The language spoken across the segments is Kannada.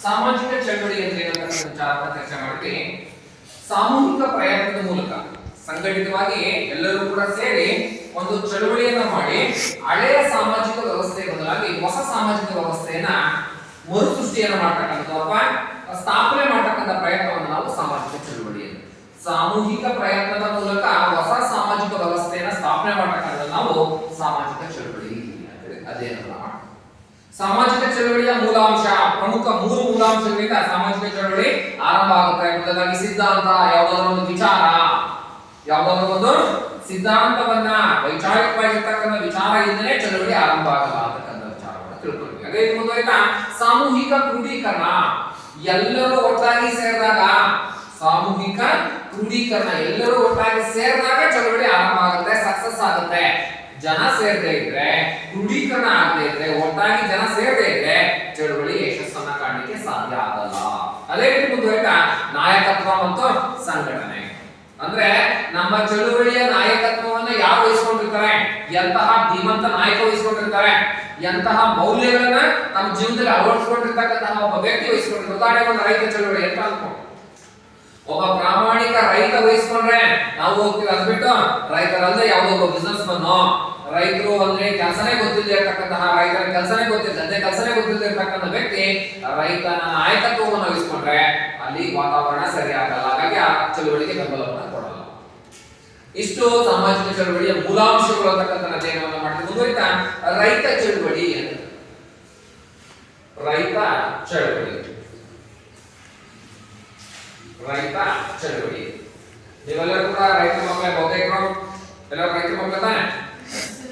ಸಾಮಾಜಿಕ ಚಳವಳಿ ಅಂದ್ರೆ ಏನಂತ ವಿಚಾರವನ್ನು ಚರ್ಚೆ ಮಾಡ್ತೀವಿ. ಸಾಮೂಹಿಕ ಪ್ರಯತ್ನದ ಮೂಲಕ ಸಂಘಟಿತವಾಗಿ ಎಲ್ಲರೂ ಕೂಡ ಸೇರಿ ಒಂದು ಚಳವಳಿಯನ್ನ ಮಾಡಿ ಹಳೆಯ ಸಾಮಾಜಿಕ ವ್ಯವಸ್ಥೆ ಬದಲಾಗಿ ಹೊಸ ಸಾಮಾಜಿಕ ವ್ಯವಸ್ಥೆಯನ್ನ ಮರುಸೃಷ್ಟಿಯನ್ನು ಮಾಡ್ತಕ್ಕಂಥದ್ದು ಅಥವಾ ಸ್ಥಾಪನೆ ಮಾಡ್ತಕ್ಕಂಥ ಪ್ರಯತ್ನವನ್ನು ನಾವು ಸಾಮಾಜಿಕ ಚಳವಳಿ ಅಂತ. ಸಾಮೂಹಿಕ ಪ್ರಯತ್ನದ ಮೂಲಕ ಹೊಸ ಸಾಮಾಜಿಕ ವ್ಯವಸ್ಥೆಯನ್ನ ಸ್ಥಾಪನೆ ಮಾಡ್ತಕ್ಕಂಥದ್ದು ನಾವು ಸಾಮಾಜಿಕ ಚಳವಳಿ ಅದೇನಲ್ಲ. ಸಾಮಾಜಿಕ ಚಳವಳಿಯ ಮೂಲಾಂಶ, ಪ್ರಮುಖ ಮೂರು ಮೂಲಾಂಶಗಳಿಂದ ಸಾಮಾಜಿಕ ಚಳವಳಿ ಆರಂಭ ಆಗುತ್ತೆ. ಮೊದಲಾಗಿ ಸಿದ್ಧಾಂತ, ಯಾವುದಾದ್ರೂ ಒಂದು ವಿಚಾರ, ಯಾವುದಾದ್ರೂ ಒಂದು ಸಿದ್ಧಾಂತವನ್ನ ವೈಚಾರಿಕವಾಗಿರ್ತಕ್ಕಂಥ ವಿಚಾರ ಇಂದಲೇ ಚಳವಳಿ ಆರಂಭ ಆಗಲ್ಲ ಅಂತಕ್ಕಂಥ ವಿಚಾರವನ್ನು ತಿಳ್ಕೊಳ್ತೀವಿ. ಅದೇ ಮುಂದುವರಿತಾ ಸಾಮೂಹಿಕ ಕ್ರೋಢೀಕರಣ, ಎಲ್ಲರೂ ಒಟ್ಟಾಗಿ ಸೇರಿದಾಗ ಸಾಮೂಹಿಕ ಕ್ರೋಢೀಕರಣ, ಎಲ್ಲರೂ ಒಟ್ಟಾಗಿ ಸೇರಿದಾಗ ಚಳವಳಿ ಆರಂಭ ಆಗುತ್ತೆ, ಸಕ್ಸಸ್ ಆಗುತ್ತೆ. ಜನ ಸೇರದೇ ಇದ್ರೆ, ಕ್ರೋಢೀಕರಣ ಆಗದೆ ಇದ್ರೆ, ಒಟ್ಟಾಗಿ ಜನ ಸೇರದೇ ಇದ್ರೆ ಚಳವಳಿ ಯಶಸ್ಸನ್ನ ಕಾಣಲಿಕ್ಕೆ ಸಾಧ್ಯ ಆಗಲ್ಲ. ಅದೇ ರೀತಿ ಮುಂದುವರಿತಾ ನಾಯಕತ್ವ ಮತ್ತು ಸಂಘಟನೆ, ಅಂದ್ರೆ ನಮ್ಮ ಚಳುವಳಿಯ ನಾಯಕತ್ವವನ್ನ ಯಾರು ವಹಿಸಿಕೊಂಡಿರ್ತಾರೆ, ಎಂತಹ ಧೀಮಂತ ನಾಯಕ ವಹಿಸಿಕೊಂಡಿರ್ತಾರೆ, ಎಂತಹ ಮೌಲ್ಯಗಳನ್ನ ನಮ್ಮ ಜೀವನದಲ್ಲಿ ಅಳವಡಿಸಿಕೊಂಡಿರ್ತಕ್ಕಂತಹ ಒಬ್ಬ ವ್ಯಕ್ತಿ ವಹಿಸಿಕೊಂಡಿರ್ತಾರೆ. ಉದಾಹರಣೆಗೆ ಒಂದು ರೈತ ಚಳುವಳಿ ಅಂತ ಅನ್ಕೊಂಡು ಒಬ್ಬ ಪ್ರಾಮಾಣಿಕ ರೈತ ವಹಿಸ್ಕೊಂಡ್ರೆ ನಾವು ಹೋಗ್ತೀವಿ. ಅದ್ಬಿಟ್ಟು ರೈತರಲ್ಲದೆ ಯಾವುದೋ ಒಬ್ಬ ಬಿಸ್ನೆಸ್ ಮನ್ನು, ರೈತರು ಅಂದ್ರೆ ಕೆಲಸನೇ ಗೊತ್ತಿಲ್ಲದೆ ಇರ್ತಕ್ಕಂತಹ, ರೈತರ ಕೆಲಸನೇ ಗೊತ್ತಿಲ್ಲದೆ ಕೆಲಸನೇ ಗೊತ್ತಿಲ್ಲದೆ ಇರ್ತಕ್ಕಂಥ ವ್ಯಕ್ತಿ ರೈತನ ನಾಯಕತ್ವವನ್ನು ವಹಿಸ್ಕೊಂಡ್ರೆ ಅಲ್ಲಿ ವಾತಾವರಣ ಸರಿ ಆಗಲ್ಲ. ಹಾಗಾಗಿ ಆ ಚಳುವಳಿಗೆ ಬೆಂಬಲವನ್ನು ಕೊಡಲ್ಲ. ಇಷ್ಟು ಸಾಮಾಜಿಕ ಚಳುವಳಿಯ ಮೂಲಾಂಶಗಳು ಅಂತಕ್ಕಂಥ ಅಧ್ಯಯನವನ್ನು ಮಾಡ್ತೀವಿ. ಮುಂದುವರಿತಾ ರೈತ ಚಳುವಳಿ ಅಂತ. ರೈತ ಚಳುವಳಿ, ರೈತ ಚಳುವಳಿ. ನೀವೆಲ್ಲರೂ ಕೂಡ ರೈತ ಮಕ್ಕಳೇ, ಬಹುತೇಕರು ಎಲ್ಲರೂ ರೈತ ಮಕ್ಕಳು ತಾನೆ.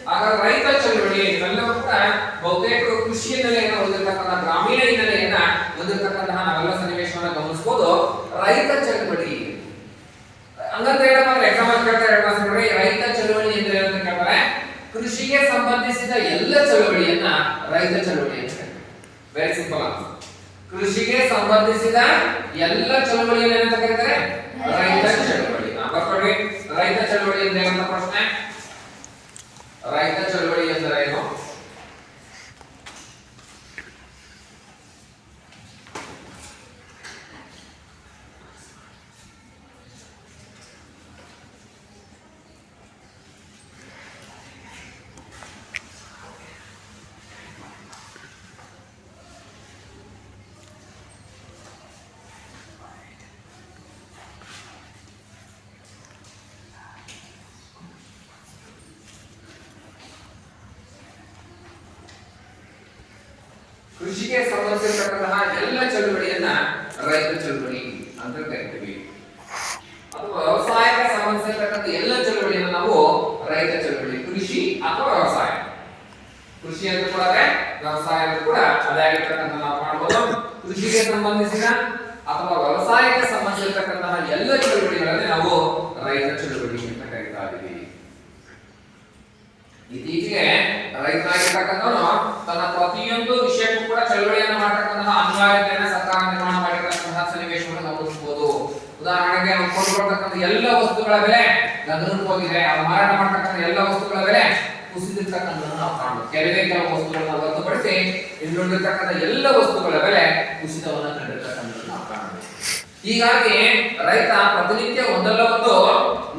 ಹಾಗಾದ್ರೆ ರೈತ ಚಳುವಳಿ ನೀವೆಲ್ಲರೂ ಕೂಡ ಬಹುತೇಕರು ಕೃಷಿ ಹಿನ್ನೆಲೆಯನ್ನು ಹೊಂದಿರತಕ್ಕಂಥ, ಗ್ರಾಮೀಣ ಹಿನ್ನೆಲೆಯನ್ನ ಹೊಂದಿರತಕ್ಕಂತಹ ನಾವೆಲ್ಲ ಸನ್ನಿವೇಶವನ್ನ ಗಮನಿಸಬಹುದು. ರೈತ ಚಳುವಳಿ ಹಂಗಂತ ಹೇಳಿದ್ರೆ ಎಕ್ಸಾಮ್ ಕೇಳ್ತಾರೆ, ರೈತ ಚಳುವಳಿ ಅಂದ್ರೆ ಅಂತ ಕೇಳ್ತಾರೆ. ಕೃಷಿಗೆ ಸಂಬಂಧಿಸಿದ ಎಲ್ಲ ಚಳುವಳಿಯನ್ನ ರೈತ ಚಳುವಳಿ ಅಂತ ಹೇಳ್ತಾರೆ. Very simple answer. ಕೃಷಿಗೆ ಸಂಬಂಧಿಸಿದ ಎಲ್ಲ ಚಳುವಳಿಯನ್ನು ಏನಂತ ಕರೀತಾರೆ? ರೈತ ಚಳುವಳಿ. ಬರ್ಕೊಳ್ಳಿ, ರೈತ ಚಳುವಳಿ ಅಂದ್ರೆ ಏನಂತ ಪ್ರಶ್ನೆ. ರೈತ ಚಳುವಳಿ ಎಂದರೆ ಏನು? ಕೃಷಿಗೆ ಸಂಬಂಧಿಸಿರತಕ್ಕಂತಹ ಎಲ್ಲ ಚಳುವಳಿಯನ್ನ ರೈತ ಚಳುವಳಿ ಅಂತ ಕರಿತೀವಿ. ಅಥವಾ ವ್ಯವಸಾಯಕ್ಕೆ ಸಂಬಂಧಿಸಿರತಕ್ಕಂಥ ಎಲ್ಲ ಚಳುವಳಿಯನ್ನ ನಾವು ರೈತ ಚಳುವಳಿ. ಕೃಷಿ ಅಥವಾ ವ್ಯವಸಾಯ, ಕೃಷಿ ಅಂತ ಕೂಡ ಅದೇ, ವ್ಯವಸಾಯ ಅಂತ ಕೂಡ ಅದೇ ಆಗಿರ್ತಕ್ಕಂಥ ನಾವು ಮಾಡಬಹುದು. ಕೃಷಿಗೆ ಸಂಬಂಧಿಸಿದ ಅಥವಾ ವ್ಯವಸಾಯಕ್ಕೆ ಸಂಬಂಧಿಸಿರತಕ್ಕಂತಹ ಎಲ್ಲ ಚಳುವಳಿಗಳನ್ನೇ ನಾವು ರೈತ ಚಳುವಳಿ ಅಂತ ಕರೀತಾ ಇದ್ದೀವಿ. ಇತ್ತೀಚೆಗೆ ರೈತನಾಗಿರ್ತಕ್ಕಂಥವನು ತನ್ನ ಪ್ರತಿಯೊಂದು ವಿಷಯಕ್ಕೂ ಕೂಡ ಚಳವಳಿಯನ್ನು ಮಾಡತಕ್ಕಂತಹ ಅನಿವಾರ್ಯತೆಯನ್ನು ಸರ್ಕಾರ ನಿರ್ಮಾಣ ಮಾಡಿರ್ತಕ್ಕಂತಹ ಸನ್ನಿವೇಶವನ್ನು ಗಮನಿಸಬಹುದು. ಉದಾಹರಣೆಗೆ ನಾವು ಕೊಂಡುಕೊಳ್ತಕ್ಕಂಥ ಎಲ್ಲ ವಸ್ತುಗಳ ಬೆಲೆ ಗಗನಕ್ಕೆ ಹೋಗಿದೆ. ಅದು ಮಾರಾಟ ಮಾಡತಕ್ಕಂಥ ಎಲ್ಲ ವಸ್ತುಗಳ ಬೆಲೆ ಕುಸಿದಿರ್ತಕ್ಕಂಥದ್ದನ್ನು ನಾವು ಕಾಣಬಹುದು. ಕೆಲವು ವಸ್ತುಗಳನ್ನ ಹೊರತುಪಡಿಸಿ ಇನ್ನುಳಿದಿರ್ತಕ್ಕಂಥ ಎಲ್ಲ ವಸ್ತುಗಳ ಬೆಲೆ ಕುಸಿತವನ್ನು ಕಂಡಿರ್ತಕ್ಕಂಥದ್ದನ್ನು ನಾವು ಕಾಣಬಹುದು. ಹೀಗಾಗಿ ರೈತ ಪ್ರತಿನಿತ್ಯ ಒಂದಲ್ಲ ಒಂದು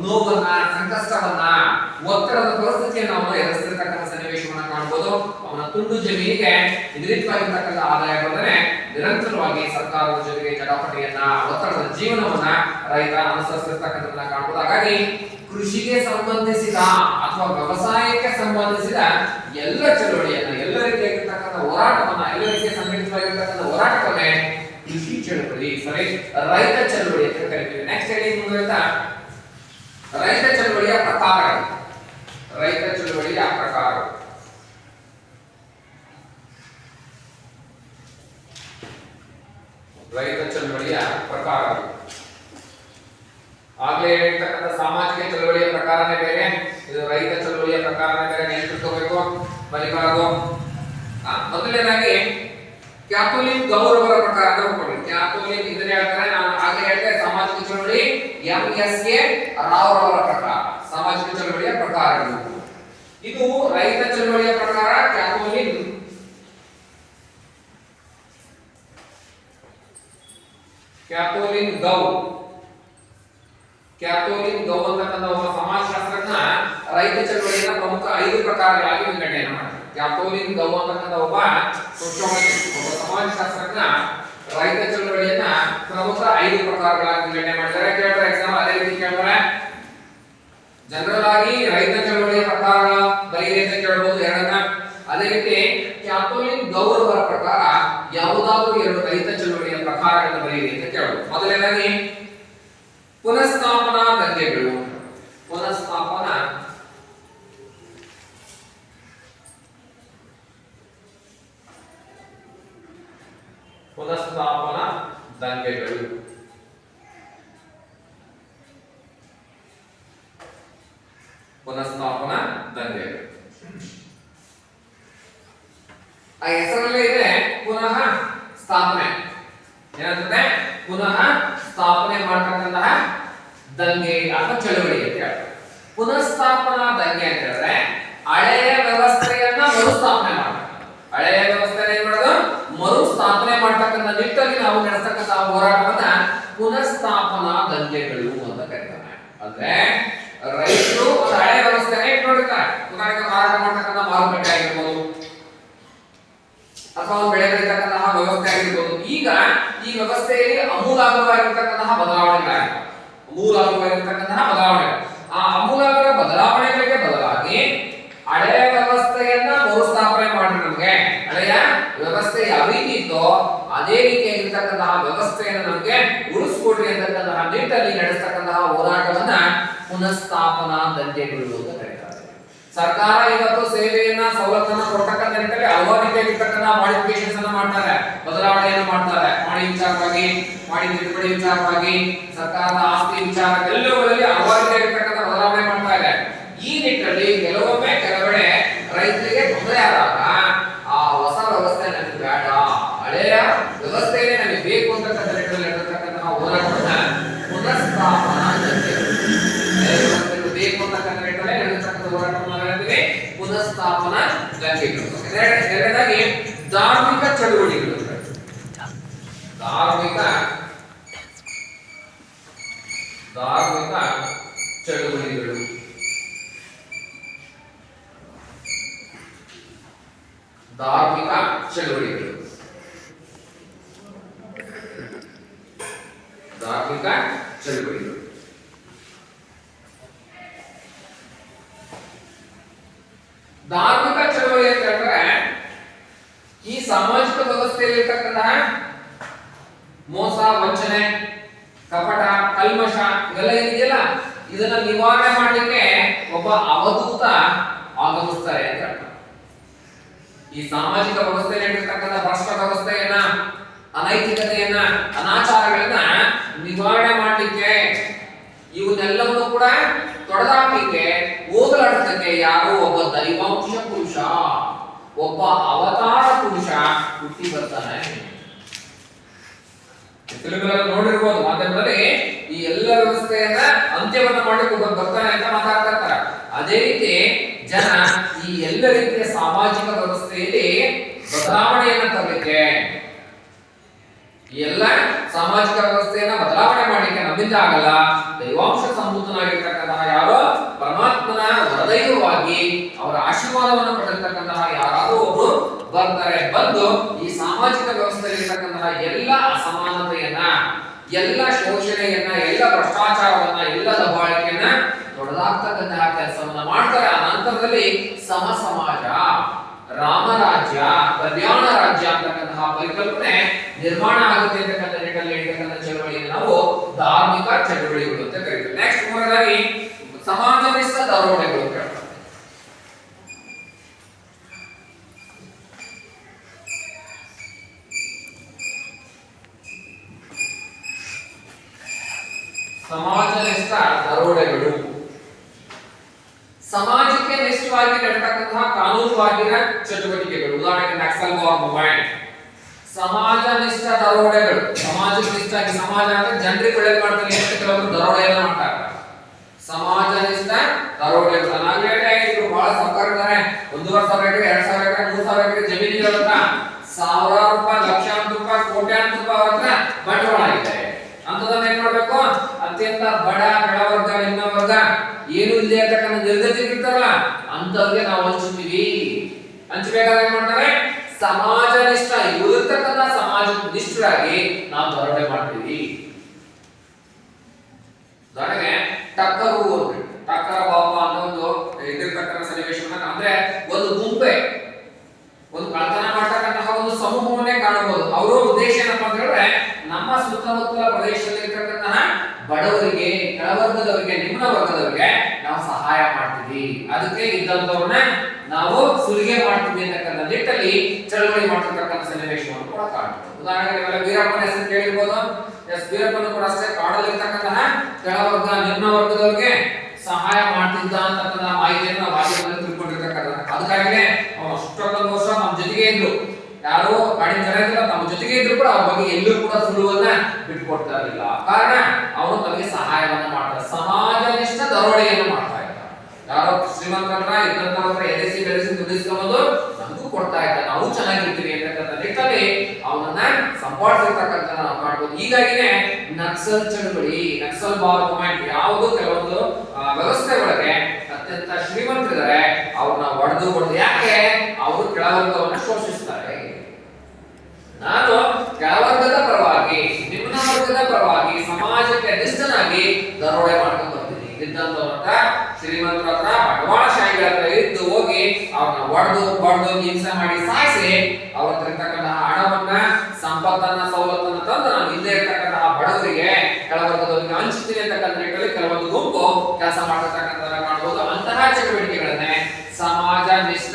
ನೋವನ್ನ, ಸಂಕಷ್ಟವನ್ನ, ಒತ್ತಡದ ಪರಿಸ್ಥಿತಿಯನ್ನು ಅವನು ಎದುರಿಸ್ತಿರ್ತಕ್ಕಂಥ ಸನ್ನಿವೇಶವನ್ನು ಕಾಣಬಹುದು. ಅವನ ತುಂಡು ಜಮೀನಿಗೆ ವಿಪರೀತವಾಗಿರ್ತಕ್ಕಂಥ ಆದಾಯ ಬಂದರೆ ನಿರಂತರವಾಗಿ ಸರ್ಕಾರದ ಜೊತೆಗೆ ಚಟಾಪಟಿಯನ್ನ, ಒತ್ತಡದ ಜೀವನವನ್ನ ರೈತ ಅನುಸರಿಸಿರ್ತಕ್ಕಂಥದ್ದನ್ನ ಕಾಣಬಹುದು. ಹಾಗಾಗಿ ಕೃಷಿಗೆ ಸಂಬಂಧಿಸಿದ ಅಥವಾ ವ್ಯವಸಾಯಕ್ಕೆ ಸಂಬಂಧಿಸಿದ ಎಲ್ಲ ಚಳುವಳಿಯನ್ನ, ಎಲ್ಲ ರೀತಿಯಾಗಿರ್ತಕ್ಕಂಥ ಹೋರಾಟವನ್ನ, ಎಲ್ಲ ರೀತಿಯ ಸಂಘಟಿತವಾಗಿರ್ತಕ್ಕಂಥ ಹೋರಾಟವನ್ನೇ ಕೃಷಿ ಚಳುವಳಿ, ಸರಿ, ರೈತ ಚಳುವಳಿ ಅಂತ ಕರಿತೀವಿ. ನೆಕ್ಸ್ಟ್ ಹೇಳಿ ಮುಂದುವರಿತಾ ರೈತ ಚಳುವಳಿಯ ಪ್ರಕಾರಗಳು. ರೈತ ಚಳುವಳಿಯ ಪ್ರಕಾರ, ರೈತ ಚಳುವಳಿಯ ಪ್ರಕಾರಗಳು. ಆಗ್ಲೇ ಹೇಳಿರ್ತಕ್ಕಂಥ ಸಾಮಾಜಿಕ ಚಳುವಳಿಯ ಪ್ರಕಾರನೇ ಬೇರೆ, ಇದು ರೈತ ಚಳುವಳಿಯ ಪ್ರಕಾರನೇ ಬೇರೆ. ನೆನಪಿಟ್ಕೋಬೇಕು, ಬಲಿಬಾರದು. ಮೊದಲನೇದಾಗಿ ಕ್ಯಾಥೋಲಿಕ್ ಗೌರವರ ಪ್ರಕಾರ ನೋಡ್ಕೊಳ್ಳಿ. ಕ್ಯಾಥೋಲಿಕ್ ಇದನ್ನ ಹೇಳ್ತಾರೆ, ನಾನು ಆಗಲೇ ಹೇಳಿದೆ ಸಾಮಾಜಿಕ ಚಳುವಳಿ MSA ರಾವ್ ಅವರ ಪ್ರಕಾರ ಸಾಮಾಜಿಕ ಚಳುವಳಿಯ ಪ್ರಕಾರಗಳು. ಇದು ರೈತ ಚಳುವಳಿಯ ಪ್ರಕಾರ ಕ್ಯಾಥೋಲಿಕ್ ಕ್ಯಾಥೋಲಿನ್ ಗೌ ಅಂತಕ್ಕಂಥ ಒಬ್ಬ ಸಮಾಜಶಾಸ್ತ್ರಜ್ಞ ರೈತ ಚಳವಳಿಯ ಪ್ರಮುಖ 5 ಪ್ರಕಾರಗಳಾಗಿ ವಿಂಗಡಣೆ ಮಾಡ್ತಾರೆ. ಕ್ಯಾಥೋಲಿನ್ ಗೌ ಅಂತಕ್ಕಂಥ ಒಬ್ಬ ಸಮಾಜಶಾಸ್ತ್ರಜ್ಞ ರೈತ ಚಳವಳಿಯನ್ನ ಪ್ರಮುಖ 5 ಪ್ರಕಾರಗಳಾಗಿ ವಿಂಗಡಣೆ ಮಾಡಿದ್ದಾರೆ. ಕೇಳ್ತಾರೆ ಎಕ್ಸಾಮ್ ಅದೇ ರೀತಿ ಕೇಳ್ತಾರೆ. ಜನರಲ್ ಆಗಿ ರೈತ ಚಳವಳಿಯ ಪ್ರಕಾರಗಳ ಬರೀರಿ ಅಂತ ಕೇಳಬಹುದು ಎರಡನ್ನ. ಅದೇ ರೀತಿ ಕ್ಯಾಥೋಲಿನ್ ಗೌರವರ ಪ್ರಕಾರ ಯಾವುದಾದರೂ 2 ರೈತ ಚಳವಳಿಯ ಪ್ರಕಾರಗಳನ್ನು ಬರೀರಿ ಅಂತ ಕೇಳಬಹುದು. ಮೊದಲನೇದಾಗಿ ಪುನಃಸ್ಥಾಪನಾ ದಂಗೆಗಳು. ಪುನಃಸ್ಥಾಪನಾ ದಂಗೆಗಳು. ಪುನಃಸ್ಥಾಪನಾ ದಂಗೆಗಳು ಆ ಹೆಸರಲ್ಲೇ ಇದೆ ಪುನಃ ಸ್ಥಾಪನೆ. ಏನಂತಂದ್ರೆ ಪುನಃ ಸ್ಥಾಪನೆ ಮಾಡತಕ್ಕಂತಹ ದಂಗೆ ಅಥವಾ ಚಳವಳಿ ಅಂತ ಹೇಳ್ತಾರೆ. ಪುನಃಸ್ಥಾಪನಾ ದಂಗೆ ಅಂತ ಹೇಳಿದ್ರೆ ಹಳೆಯ ವ್ಯವಸ್ಥೆಯನ್ನ ಮರುಸ್ಥಾಪನೆ ಮಾಡ್ತಾರೆ. ಹಳೆಯ ವ್ಯವಸ್ಥೆನ ಏನ್ ಮಾಡೋದು ಮರುಸ್ಥಾಪನೆ ಮಾಡ್ತಕ್ಕಂಥ ನಿಟ್ಟಲ್ಲಿ ನಾವು ನಡೆಸ್ತಕ್ಕಂಥ ಹೋರಾಟವನ್ನ ಪುನಃಸ್ಥಾಪನಾ ದಂಗೆಗಳು ಅಂತ ಕರೀತಾರೆ. ಅಂದ್ರೆ ರೈತರು ಒಂದು ಹಳೆಯ ವ್ಯವಸ್ಥೆನ ಇಟ್ಕೊಂಡಿರ್ತಾರೆ. ಉದಾಹರಣೆಗೆ ಮಾರಾಟ ಮಾಡ್ತಕ್ಕಂಥ ಮಾರುಕಟ್ಟೆ ಆಗಿರ್ಬೋದು ಅಥವಾ ಒಂದು ಬೆಳೆ ಬೆಳೀತಕ್ಕಂತಹ ವ್ಯವಸ್ಥೆ ಆಗಿರ್ಬೋದು. ಈಗ ಈ ವ್ಯವಸ್ಥೆಯಲ್ಲಿ ಅಮೂಲಾಗ್ರವಾಗಿರ್ತಕ್ಕಂತಹ ಬದಲಾವಣೆಗಳಾಗಿವೆ. ಆ ಅಮೂಲಾಗ್ರ ಬದಲಾವಣೆಗಳಿಗೆ ಬದಲಾಗಿ ಹಳೆಯ ವ್ಯವಸ್ಥೆಯನ್ನ ಮರುಸ್ಥಾಪನೆ ಮಾಡಿ ನಮಗೆ ಹಳೆಯ ವ್ಯವಸ್ಥೆ ಯಾವ ರೀತಿ ಇತ್ತೋ ಅದೇ ರೀತಿಯಾಗಿರ್ತಕ್ಕಂತಹ ವ್ಯವಸ್ಥೆಯನ್ನು ನಮಗೆ ಉಳಿಸ್ಕೊಡ್ರಿ ಅಂತಕ್ಕಂತಹ ನಿಟ್ಟಲ್ಲಿ ನಡೆಸ್ತಕ್ಕಂತಹ ಹೋರಾಟವನ್ನ ಪುನಃಸ್ಥಾಪನಾ ದಂಗೆಗಳು ಅಂತ ಕರೀತಾರೆ. ಸರ್ಕಾರ ಇವತ್ತು ಸೇವೆಯನ್ನ ಸವಲತ್ತನ್ನ ಕೊಡ್ತಕ್ಕಂಥ ನಿಟ್ಟಲ್ಲಿ ಹಲವಾರು ರೀತಿಯಾಗಿರ್ತಕ್ಕಂಥ ಮಾಡಿಫಿಕೇಶನ್ಸ್ ಅನ್ನ ಮಾಡ್ತಾರೆ, ಬದಲಾವಣೆಯನ್ನು ಮಾಡ್ತಾರೆ. ಮಾಡಿ ವಿಚಾರವಾಗಿ, ಮಾಡಿ ತಿದ್ದುಪಡಿ ವಿಚಾರವಾಗಿ, ಸರ್ಕಾರದ ಆಸ್ತಿ ವಿಚಾರ ಎಲ್ಲವುಗಳಲ್ಲಿ ಹಲವಾರು ರೀತಿಯಾಗಿರ್ತಕ್ಕಂಥ ಬದಲಾವಣೆ ಮಾಡ್ತಾ ಇದೆ. ಈ ನಿಟ್ಟಲ್ಲಿ ಕೆಲವೊಮ್ಮೆ ಕೆಲವೆಡೆ ರೈತರಿಗೆ ತೊಂದರೆ ಆದಾಗ ಆ ಹೊಸ ವ್ಯವಸ್ಥೆ ನಮಗೆ ಬೇಡ, ಹಳೆಯ ವ್ಯವಸ್ಥೆಯೇ ನಮಗೆ ಬೇಕು ಅಂತಕ್ಕಂಥ ನಿಟ್ಟಲ್ಲಿ ನಡೆದಿರ್ತಕ್ಕಂತಹ ಹೋರಾಟವನ್ನ ಪುನಃಸ್ಥಾಪನಾ ದಂಗೆಗಳು. ಬೇಕು ಅಂತಕ್ಕಂಥ ನಿಟ್ಟಲ್ಲಿ ನಡೆದಿರ್ತಕ್ಕಂಥ ಹೋರಾಟವನ್ನ ಹೇಳ್ತೀವಿ ಪುನಃಸ್ಥಾಪನಾ ದಂಗೆಗಳು. ಎರಡನೇದಾಗಿ ಧಾರ್ಮಿಕ ಚಳುವಳಿಗಳು. ಧಾರ್ಮಿಕ ಚಳುವಳಿಗಳು. ಧಾರ್ಮಿಕ ಚಳುವಳಿಗಳು. ಧಾರ್ಮಿಕ ಚಳುವಳಿಗಳು. ಧಾರ್ಮಿಕ ಚಳವಳಿ ಅಂತ ಹೇಳಿದ್ರೆ ಈ ಸಾಮಾಜಿಕ ವ್ಯವಸ್ಥೆಯಲ್ಲಿ ಇರ್ತಕ್ಕಂತಹ ಮೋಸ, ವಂಚನೆ, ಕಪಟ, ಕಲ್ಮಶ ಇವೆಲ್ಲ ಇದೆಯಲ್ಲ, ಇದನ್ನ ನಿವಾರಣೆ ಮಾಡಲಿಕ್ಕೆ ಒಬ್ಬ ಅವಧೂತ ಆಗಮಿಸ್ತಾರೆ ಅಂತ ಹೇಳ್ತಾರೆ. ಈ ಸಾಮಾಜಿಕ ವ್ಯವಸ್ಥೆಯಲ್ಲಿ ಇರ್ತಕ್ಕಂಥ ಭ್ರಷ್ಟ ವ್ಯವಸ್ಥೆಯನ್ನ, ಅನೈತಿಕತೆಯನ್ನ, ಅನಾಚಾರಗಳನ್ನ ನಿವಾರಣೆ ಮಾಡಲಿಕ್ಕೆ, ಇವನ್ನೆಲ್ಲವನ್ನು ಕೂಡ ತೊಡೆದಾಕಲಿಕ್ಕೆ, ಹೋಗಲಾಡಿಸಲಿಕ್ಕೆ ಯಾರೋ ಒಬ್ಬ ದೈವಾಂಶ ಪುರುಷ, ಒಬ್ಬ ಅವತಾರ ಪುರುಷ ಹುಟ್ಟಿ ಬರ್ತಾನೆ. ಫಿಲ್ಮ್ಗಳಲ್ಲಿ ನೋಡಿರ್ಬೋದು, ಮಾಧ್ಯಮದಲ್ಲಿ ಈ ಎಲ್ಲ ವ್ಯವಸ್ಥೆಯನ್ನ ಅಂತ್ಯವನ್ನ ಮಾಡಲಿಕ್ಕೆ ಒಬ್ಬ ಬರ್ತಾನೆ ಅಂತ ಮಾತಾಡ್ತಾ ಇರ್ತಾರೆ. ಅದೇ ರೀತಿ ಜನ ಈ ಎಲ್ಲ ರೀತಿಯ ಸಾಮಾಜಿಕ ವ್ಯವಸ್ಥೆಯಲ್ಲಿ ಬದಲಾವಣೆಯನ್ನ ತರಲಿಕ್ಕೆ, ಈ ಎಲ್ಲ ಸಾಮಾಜಿಕ ವ್ಯವಸ್ಥೆಯನ್ನ ಬದಲಾವಣೆ ಮಾಡಲಿಕ್ಕೆ ನಮ್ಮಿಂದ ಆಗಲ್ಲ. ದೈವಾಂಶ ಸಂಭೂತನಾಗಿರ್ತಕ್ಕಂತಹ ಯಾರೋ ಪರಮಾತ್ಮನ ವರದೈವವಾಗಿ ಅವರ ಆಶೀರ್ವಾದವನ್ನು ಪಡೆದಿರ್ತಕ್ಕಂತಹ ಯಾರಾದರೂ ಒಬ್ರು ಬರ್ತಾರೆ. ಬಂದು ಈ ಸಾಮಾಜಿಕ ವ್ಯವಸ್ಥೆಯಲ್ಲಿರ್ತಕ್ಕಂತಹ ಎಲ್ಲ ಅಸಮಾನತೆಯನ್ನ, ಎಲ್ಲ ಶೋಷಣೆಯನ್ನ, ಎಲ್ಲ ಭ್ರಷ್ಟಾಚಾರವನ್ನ, ಎಲ್ಲ ದಬ್ಬಾಳಿಕೆಯನ್ನ ತೊಡೆದಾಕ್ತಕ್ಕಂತಹ ಕೆಲಸವನ್ನ ಮಾಡ್ತಾರೆ. ಆ ನಂತರದಲ್ಲಿ ಸಮ ಸಮಾಜ, ರಾಮರಾಜ್ಯ, ಕಲ್ಯಾಣ ರಾಜ್ಯ ಅಂತಕ್ಕಂತಹ ಪರಿಕಲ್ಪನೆ ನಿರ್ಮಾಣ ಆಗುತ್ತೆ ಅಂತಕ್ಕಂಥ ನಿಟ್ಟಲ್ಲಿ ಹೇಳ್ತಕ್ಕಂಥ ಚಳವಳಿಯನ್ನು ನಾವು ಧಾರ್ಮಿಕ ಚಳವಳಿಗಳು ಅಂತ ಕರೀತೀವಿ. ನೆಕ್ಸ್ಟ್ ಮೂರನೇದಾಗಿ ಸಮಾಜನಿಷ್ಠ ದರೋಡೆಗಳು ಅಂತ ಹೇಳ್ತಾರೆ. ಸಮಾಜನಿಷ್ಠ ದರೋಡೆಗಳು ಸಮಾಜಕ್ಕೆ ನಿಷ್ಠವಾಗಿ ನಡೆತಕ್ಕಂತಹ ಕಾನೂನುಬಾಹಿರ ಚಟುವಟಿಕೆಗಳು. ಉದಾಹರಣೆಗೆ ನಕ್ಸಲ್ ವಾರ್ ಮೂವ್ಮೆಂಟ್. ಸಮಾಜನಿಷ್ಠ ದರೋಡೆಗಳು, ಸಮಾಜಕ್ಕೆ ನಿಷ್ಠಾಗಿ, ಸಮಾಜ ಅಂದ್ರೆ ಜನರಿಗೆ ಒಳ್ಳೇದು ಮಾಡ್ತಾರೆ ಅಂತ ಕೆಲವರು ದರೋಡೆಯನ್ನ ಮಾಡ್ತಾರೆ. ಸಮಾಜನಿಷ್ಠ ದರೋಡೆಗಳು. ನಾಲ್ಕೇ ಇದ್ರು ಬಹಳ ಸರ್ಕಾರದಾರೆ 1,500 ಎಕರೆ, 2,000 ಎಕರೆ, 3,000 ಎಕರೆ ಜಮೀನಿಗಳ ಸಾವಿರಾರು ರೂಪಾಯಿ, ಲಕ್ಷಾಂತರ ರೂಪಾಯಿ, ಕೋಟ್ಯಾಂತರ ರೂಪಾಯಿ ಅವರ ಬಂಡವಾಳ ಇದೆ. ಅತ್ಯಂತ ಬಡ ಕೆಳವರ್ಗ ನಿಮ್ನ ವರ್ಗ ಏನು ಇಲ್ಲದೆ ಇರ್ತಕ್ಕಂಥ ನಿರ್ಗತಿಕರಿರ್ತಾರಲ್ಲ ಅಂತವ್ರಿಗೆ ನಾವು ಹಂಚ್ತೀವಿ. ಹಂಚಬೇಕಾದ್ರೆ ಏನ್ ಮಾಡ್ತಾರೆ, ಸಮಾಜ ನಿಷ್ಠ ಇರ್ತಕ್ಕಂಥ ಸಮಾಜ ನಿಷ್ಠರಾಗಿ ನಾವು ಧೋರಣೆ ಮಾಡ್ತೀವಿ. ಉದಾಹರಣೆಗೆ ಟಕ್ಕರು ಟಕ್ಕರ ಬಾಪ ಅನ್ನೋ ಒಂದು ಇದಿರ್ತಕ್ಕಂಥ ಸನ್ನಿವೇಶವನ್ನ ಅಂದ್ರೆ ಒಂದು ಗುಂಪೆ ಒಂದು ಕಳ್ತನ ಮಾಡ್ತಕ್ಕಂತಹ ಒಂದು ಸಮೂಹವನ್ನೇ ಕಾಣಬಹುದು. ಅವರ ಉದ್ದೇಶ ಏನಪ್ಪಾ ಅಂತ ಹೇಳಿದ್ರೆ ನಮ್ಮ ಸುತ್ತಮುತ್ತಲ ಪ್ರದೇಶದಲ್ಲಿ ಇರ್ತಕ್ಕಂತಹ ಬಡವರಿಗೆ, ಕೆಳವರ್ಗದವರಿಗೆ, ನಿಮ್ನ ವರ್ಗದವರಿಗೆ ನಾವು ಸಹಾಯ ಮಾಡ್ತೀವಿ, ಅದಕ್ಕೆ ಇದ್ದಂತವ್ರನ್ನ ನಾವು ಸುಲಿಗೆ ಮಾಡ್ತೀವಿ ಅಂತಕ್ಕಂಥ ನಿಟ್ಟಲ್ಲಿ ಚಳವಳಿ ಮಾಡ್ತಿರ್ತಕ್ಕಂಥ ಸನ್ನಿವೇಶವನ್ನು ಕೂಡ ಕಾಣ್ಬೋದು. ಉದಾಹರಣೆಗೆ ವೀರಪ್ಪನ ಹೆಸರು ಕೇಳಿರ್ಬೋದು. ವೀರಪ್ಪನ ಕೂಡ ಅಷ್ಟೇ ಕಾಡಲ್ಲಿ ಇರ್ತಕ್ಕಂತಹ ಕೆಳವರ್ಗ, ನಿಮ್ನ ವರ್ಗದವರಿಗೆ ಸಹಾಯ ಮಾಡ್ತಿದ್ದ ಅಂತಕ್ಕಂಥ ಮಾಹಿತಿಯನ್ನು ನಾವು ಮಾಧ್ಯಮದಲ್ಲಿ ತಿಳ್ಕೊಂಡಿರ್ತಕ್ಕಂಥ, ಅದಕ್ಕಾಗಿನೇ ಅವನು ಅಷ್ಟೊಂದು ವರ್ಷ ನಮ್ಮ ಜೊತೆಗೆ ಇದ್ರು, ಯಾರು ಕಾಡಿನ ಜನ ಇದ್ರು ನಮ್ಮ ಜೊತೆಗೆ ಇದ್ರು ಕೂಡ ಅವ್ರ ಬಗ್ಗೆ ಎಲ್ಲೂ ಕೂಡ ಸುಳುವನ್ನ ಬಿಟ್ಕೊಡ್ತಾ ಇರಲಿಲ್ಲ. ಕಾರಣ ಅವನು ತಮಗೆ ಸಹಾಯವನ್ನ ಮಾಡ್ತಾರೆ, ಸಮಾಜನಿಷ್ಠ ದರೋಡೆಯನ್ನು ಮಾಡ್ತಾ ಇದ್ದ. ಯಾರೋ ಶ್ರೀಮಂತರ ಇದ್ದಂತವ್ರ ಎದೆಸಿ ಬೆಳೆಸಿ ದುಡಿಸ್ಕೊಂಡು ನಮಗೂ ಕೊಡ್ತಾ ಇದ್ದ, ನಾವು ಚೆನ್ನಾಗಿರ್ತೀವಿ ಅಂತಕ್ಕಂಥ ನಿಟ್ಟಲ್ಲಿ ಅವನನ್ನ ಸಂಪಾದಿಸಿರ್ತಕ್ಕಂಥ ನಾವು ಕಾಣ್ಬೋದು. ಹೀಗಾಗಿನೇ ನಕ್ಸಲ್ ಚಳವಳಿ, ನಕ್ಸಲ್ ಮೂವ್ಮೆಂಟ್ ಯಾವುದು ಕೆಲವೊಂದು ವ್ಯವಸ್ಥೆ ಒಳಗೆ ಅತ್ಯಂತ ಶ್ರೀಮಂತರಿದ್ದಾರೆ ಅವ್ರನ್ನ ಹೊಡೆದು ಯಾಕೆ ಅವರು ಕೆಳವರ್ಗವನ್ನು ಶೋಷಿಸ್ತಾರೆ. ನಾನು ಕೆಳವರ್ಗದ ಪರವಾಗಿ, ನಿಮ್ನ ವರ್ಗದ ಪರವಾಗಿ ಸಮಾಜಕ್ಕೆ ನಿಷ್ಠನಾಗಿ ದರೋಡೆ ಮಾಡ್ಕೊಂಡು ಬರ್ತೀನಿ. ಇದ್ದಂತವ್ರ ಶ್ರೀಮಂತರ ಹತ್ರ, ಬಂಡವಾಳಶಾಹಿಗಳ ಹತ್ರ ಇದ್ದು ಹೋಗಿ ಅವ್ರನ್ನ ಹೊಡೆದು ಹಿಂಸೆ ಮಾಡಿ ಸಾಯಿಸಿ ಅವ್ರ ಹತ್ರ ಇರ್ತಕ್ಕಂತಹ ಹಣವನ್ನ, ಸಂಪತ್ತನ್ನ, ಸವಲತ್ತನ್ನ ತಂದು ನಾನು ಹಿಂದೆ ಇರ್ತಕ್ಕಂತಹ ಬಡವರಿಗೆ, ಕೆಳವರ್ಗದವರಿಗೆ ಹಂಚ್ತೀನಿ ಅಂತಕ್ಕಂಥ ನಿಟ್ಟಲ್ಲಿ ಕೆಲವೊಂದು ಗುಂಪು ಕೆಲಸ ಮಾಡತಕ್ಕಂಥ ಕಾಣಬಹುದು. ಅಂತಹ ಚಟುವಟಿಕೆಗಳನ್ನೇ ಸಮಾಜ ನಿಷ್ಠ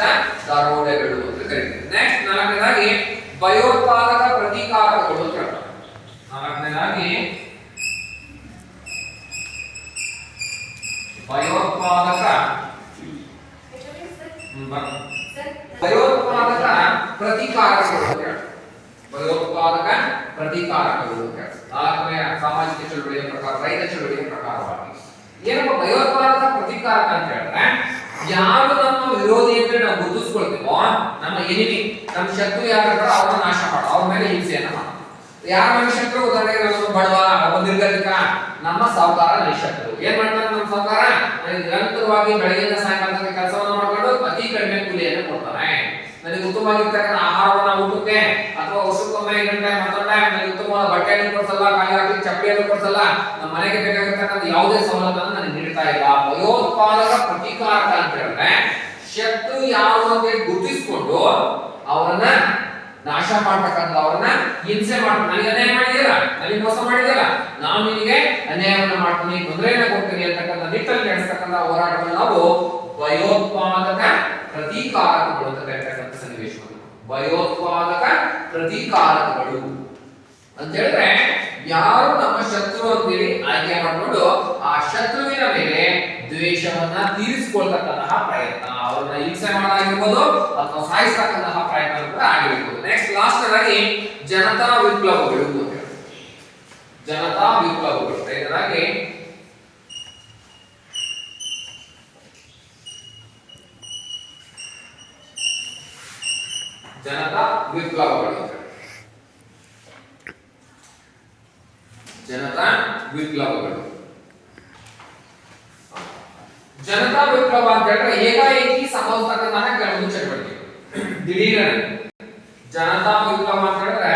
ದರೋಡೆಗಳು ಅಂತ ಕರೀತಾರೆ. ನೆಕ್ಸ್ಟ್ ನಾಲ್ಕನೇದಾಗಿ ಭಯೋತ್ಪಾದಕ ಪ್ರತೀಕಾರಕಗಳು ಅಂತ ಹೇಳ್ತಾರೆ. ನಾಲ್ಕನೇದಾಗಿ ಭಯೋತ್ಪಾದಕ ಪ್ರತೀಕಾರಕಗಳು ಅಂತ ಹೇಳ್ತಾರೆ. ಭಯೋತ್ಪಾದಕ ಪ್ರತೀಕಾರಕಗಳು ಅಂತ ಹೇಳ್ತಾರೆ. ನಾಲ್ಕನೆಯ ಸಾಮಾಜಿಕ ಚಳವಳಿಯ ಪ್ರಕಾರ, ರೈತ ಚಳವಳಿಯ ಪ್ರಕಾರವಾಗಿ ಏನಪ್ಪ ಭಯೋತ್ಪಾದಕ ಪ್ರತೀಕಾರಕ ಅಂತ ಹೇಳಿದ್ರೆ, ಯಾರು ನಮ್ಮ ವಿರೋಧಿ ಅಂತ ನಾವು ಗುರುತಿಸ್ಕೊಳ್ತೀವೋ, ನಮ್ಮ ಎನಿಮಿ, ನಮ್ಮ ಶತ್ರು ಯಾರಿರ್ತಾರೋ ಅವ್ರನ್ನ ನಾಶ ಮಾಡ, ಅವ್ರ ಮೇಲೆ ಹಿಂಸೆಯನ್ನ ಮಾಡ. ಯಾರ ನಮ್ಮ ಶತ್ರು? ಉದಾಹರಣೆಗೆ ನಮ್ಮ ಬಡವ, ಒಬ್ಬ ನಿರ್ಗತಿಕ, ನಮ್ಮ ಸಾಹುಕಾರ ನನ್ನ ಶತ್ರು. ಏನ್ ಮಾಡ್ತಾರೆ ನಮ್ಮ ಸಾಹುಕಾರ? ನಿರಂತರವಾಗಿ ಬೆಳಗಿನ ಸಾಯಂಕಾಲ ಕೆಲಸವನ್ನ ಮಾಡ್ಕೊಂಡು ಅತಿ ಕಡಿಮೆ ಕೂಲಿಯನ್ನು ಕೊಡ್ತಾನೆ. ನನಗೆ ಉತ್ತಮವಾಗಿರ್ತಕ್ಕಂಥ ಆಹಾರವನ್ನ ಊಟಕ್ಕೆ ಅಥವಾ ವರ್ಷಕ್ಕೊಮ್ಮೆ ಗಂಟೆ ಮತ್ತೊಂದು ನನಗೆ ಉತ್ತಮವಾದ ಬಟ್ಟೆಯನ್ನು ಕೊಡ್ಸಲ್ಲ, ಕಾಯಿ ಹಾಕಿ ಚಪ್ಪಲಿಯನ್ನು ಕೊಡ್ಸಲ್ಲ, ನಮ್ಮ ಮನೆಗೆ ಬೇಕಾಗಿರ್ತಕ್ಕಂಥ ಯಾವುದೇ ಸವಲತ್ತನ್ನು ನನಗೆ ನೀಡ್ತಾ ಇಲ್ಲ. ಭಯೋತ್ಪಾದಕ ಪ್ರತೀಕಾರಕ ಅಂತ ಹೇಳಿದ್ರೆ ಶತ್ರು ಯಾರು ಅಂತ ಗುರುತಿಸಿಕೊಂಡು ಅವರನ್ನ ನಾಶ ಮಾಡ್ತಕ್ಕಂಥ, ಅವರನ್ನ ಹಿಂಸೆ ಮಾಡ್ತಾರೆ. ನನಗೆ ಅನ್ಯಾಯ ಮಾಡಿದಿಲ್ಲ, ನನಗೆ ಮೋಸ ಮಾಡಿದಿಲ್ಲ, ನಾನು ನಿನಗೆ ಅನ್ಯಾಯವನ್ನ ಮಾಡ್ತೀನಿ, ತೊಂದರೆಯನ್ನ ಕೊಡ್ತೀನಿ ಅಂತಕ್ಕಂಥ ನಿಟ್ಟಲ್ಲಿ ನಡೆಸ್ತಕ್ಕಂಥ ಹೋರಾಟವನ್ನು ನಾವು ಭಯೋತ್ಪಾದಕ ಪ್ರತೀಕಾರಕಗಳು ಅಂತ ಕರೆಯತಕ್ಕಂಥ ಸನ್ನಿವೇಶವನ್ನು. ಭಯೋತ್ಪಾದಕ ಪ್ರತೀಕಾರಕಗಳು ಅಂತ ಹೇಳಿದ್ರೆ ಯಾರು ನಮ್ಮ ಶತ್ರು ಅಂತೇಳಿ ಆಯ್ಕೆ ಮಾಡಿಕೊಂಡು ಆ ಶತ್ರುವಿನ ಮೇಲೆ ದ್ವೇಷವನ್ನ ತೀರಿಸಿಕೊಳ್ತಕ್ಕಂತಹ ಪ್ರಯತ್ನ, ಅವರನ್ನ ಹಿಂಸೆ ಮಾಡೋದಾಗಿರ್ಬೋದು ಅಥವಾ ಸಾಯಿಸ್ತಕ್ಕಂತಹ ಪ್ರಯತ್ನ ಕೂಡ ಆಗಿರ್ಬೋದು. ನೆಕ್ಸ್ಟ್ ಲಾಸ್ಟ್ ಆಗಿ ಜನತಾ ವಿಪ್ಲವಗಳು. ಜನತಾ ವಿಪ್ಲವಗಳು ರೈತರಾಗಿ ಜನತಾ ವಿಪ್ಲವಗಳು. ಜನತಾ ವಿಪ್ಲವಗಳು, ಜನತಾ ವಿಪ್ಲವ ಅಂತ ಹೇಳಿದ್ರೆ ಏಕಾಏಕಿ ಸಂಭವಿಸ್ತಕ್ಕಂತಹ ಕೆಲವೊಂದು ಚಟುವಟಿಕೆ. ದಿಢೀರನೆ ಜನತಾ ವಿಪ್ಲವ ಅಂತ ಹೇಳಿದ್ರೆ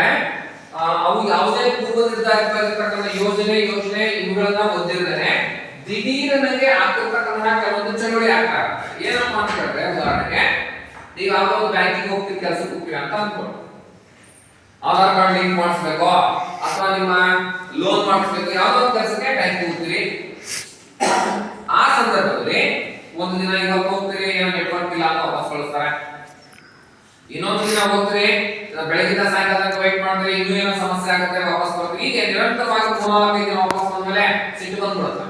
ಅವು ಯಾವುದೇ ಪೂರ್ವ ನಿರ್ಧಾರಿತವಾಗಿರ್ತಕ್ಕಂಥ ಯೋಜನೆ ಇವುಗಳನ್ನ ಹೊಂದಿರದೇನೆ ದಿಢೀರನೆಗೆ ಆಗ್ತಿರ್ತಕ್ಕಂತಹ ಕೆಲವೊಂದು ಚಳುವಳಿ ಆಗ್ತಾರೆ. ಏನಪ್ಪಾ ಅಂತ ಹೇಳಿದ್ರೆ ಉದಾಹರಣೆಗೆ ನೀವು ಯಾವುದೋ ಒಂದು ಬ್ಯಾಂಕಿಗೆ ಹೋಗ್ತೀರಿ, ಕೆಲಸಕ್ಕೆ ಹೋಗ್ತೀರಿ ಅಂತ ಅನ್ಕೊಂಡು ಆಧಾರ್ ಕಾರ್ಡ್ ಲಿಂಕ್ ಮಾಡಿಸ್ಬೇಕು ಅಥವಾ ನಿಮ್ಮ ಲೋನ್ ಮಾಡಿಸ್ಬೇಕು, ಯಾವುದೋ ಒಂದು ಕೆಲಸಕ್ಕೆ ಬ್ಯಾಂಕಿಗೆ ಹೋಗ್ತೀರಿ. ಆ ಸಂದರ್ಭದಲ್ಲಿ ಒಂದು ದಿನ ಇವತ್ತು ಹೋಗ್ತೀರಿ, ಏನೋ ನೆಟ್ವರ್ಕ್ ಇಲ್ಲ ಅಂತ ವಾಪಸ್ ಕಳಿಸ್ತಾರೆ. ಇನ್ನೊಂದು ದಿನ ಹೋಗ್ತೀರಿ, ಬೆಳಗಿನ ಸಾಯಂಕಾಲ ವೇಟ್ ಮಾಡ್ತೀರಿ, ಇನ್ನೂ ಏನೋ ಸಮಸ್ಯೆ ಆಗುತ್ತೆ, ವಾಪಸ್ ಬರ್ತೀರಿ. ಹೀಗೆ ನಿರಂತರವಾಗಿ 3-4 ದಿನ ವಾಪಸ್ ಬಂದ್ಮೇಲೆ ಸಿಟ್ಟು ಬಂದ್ಬಿಡುತ್ತೆ.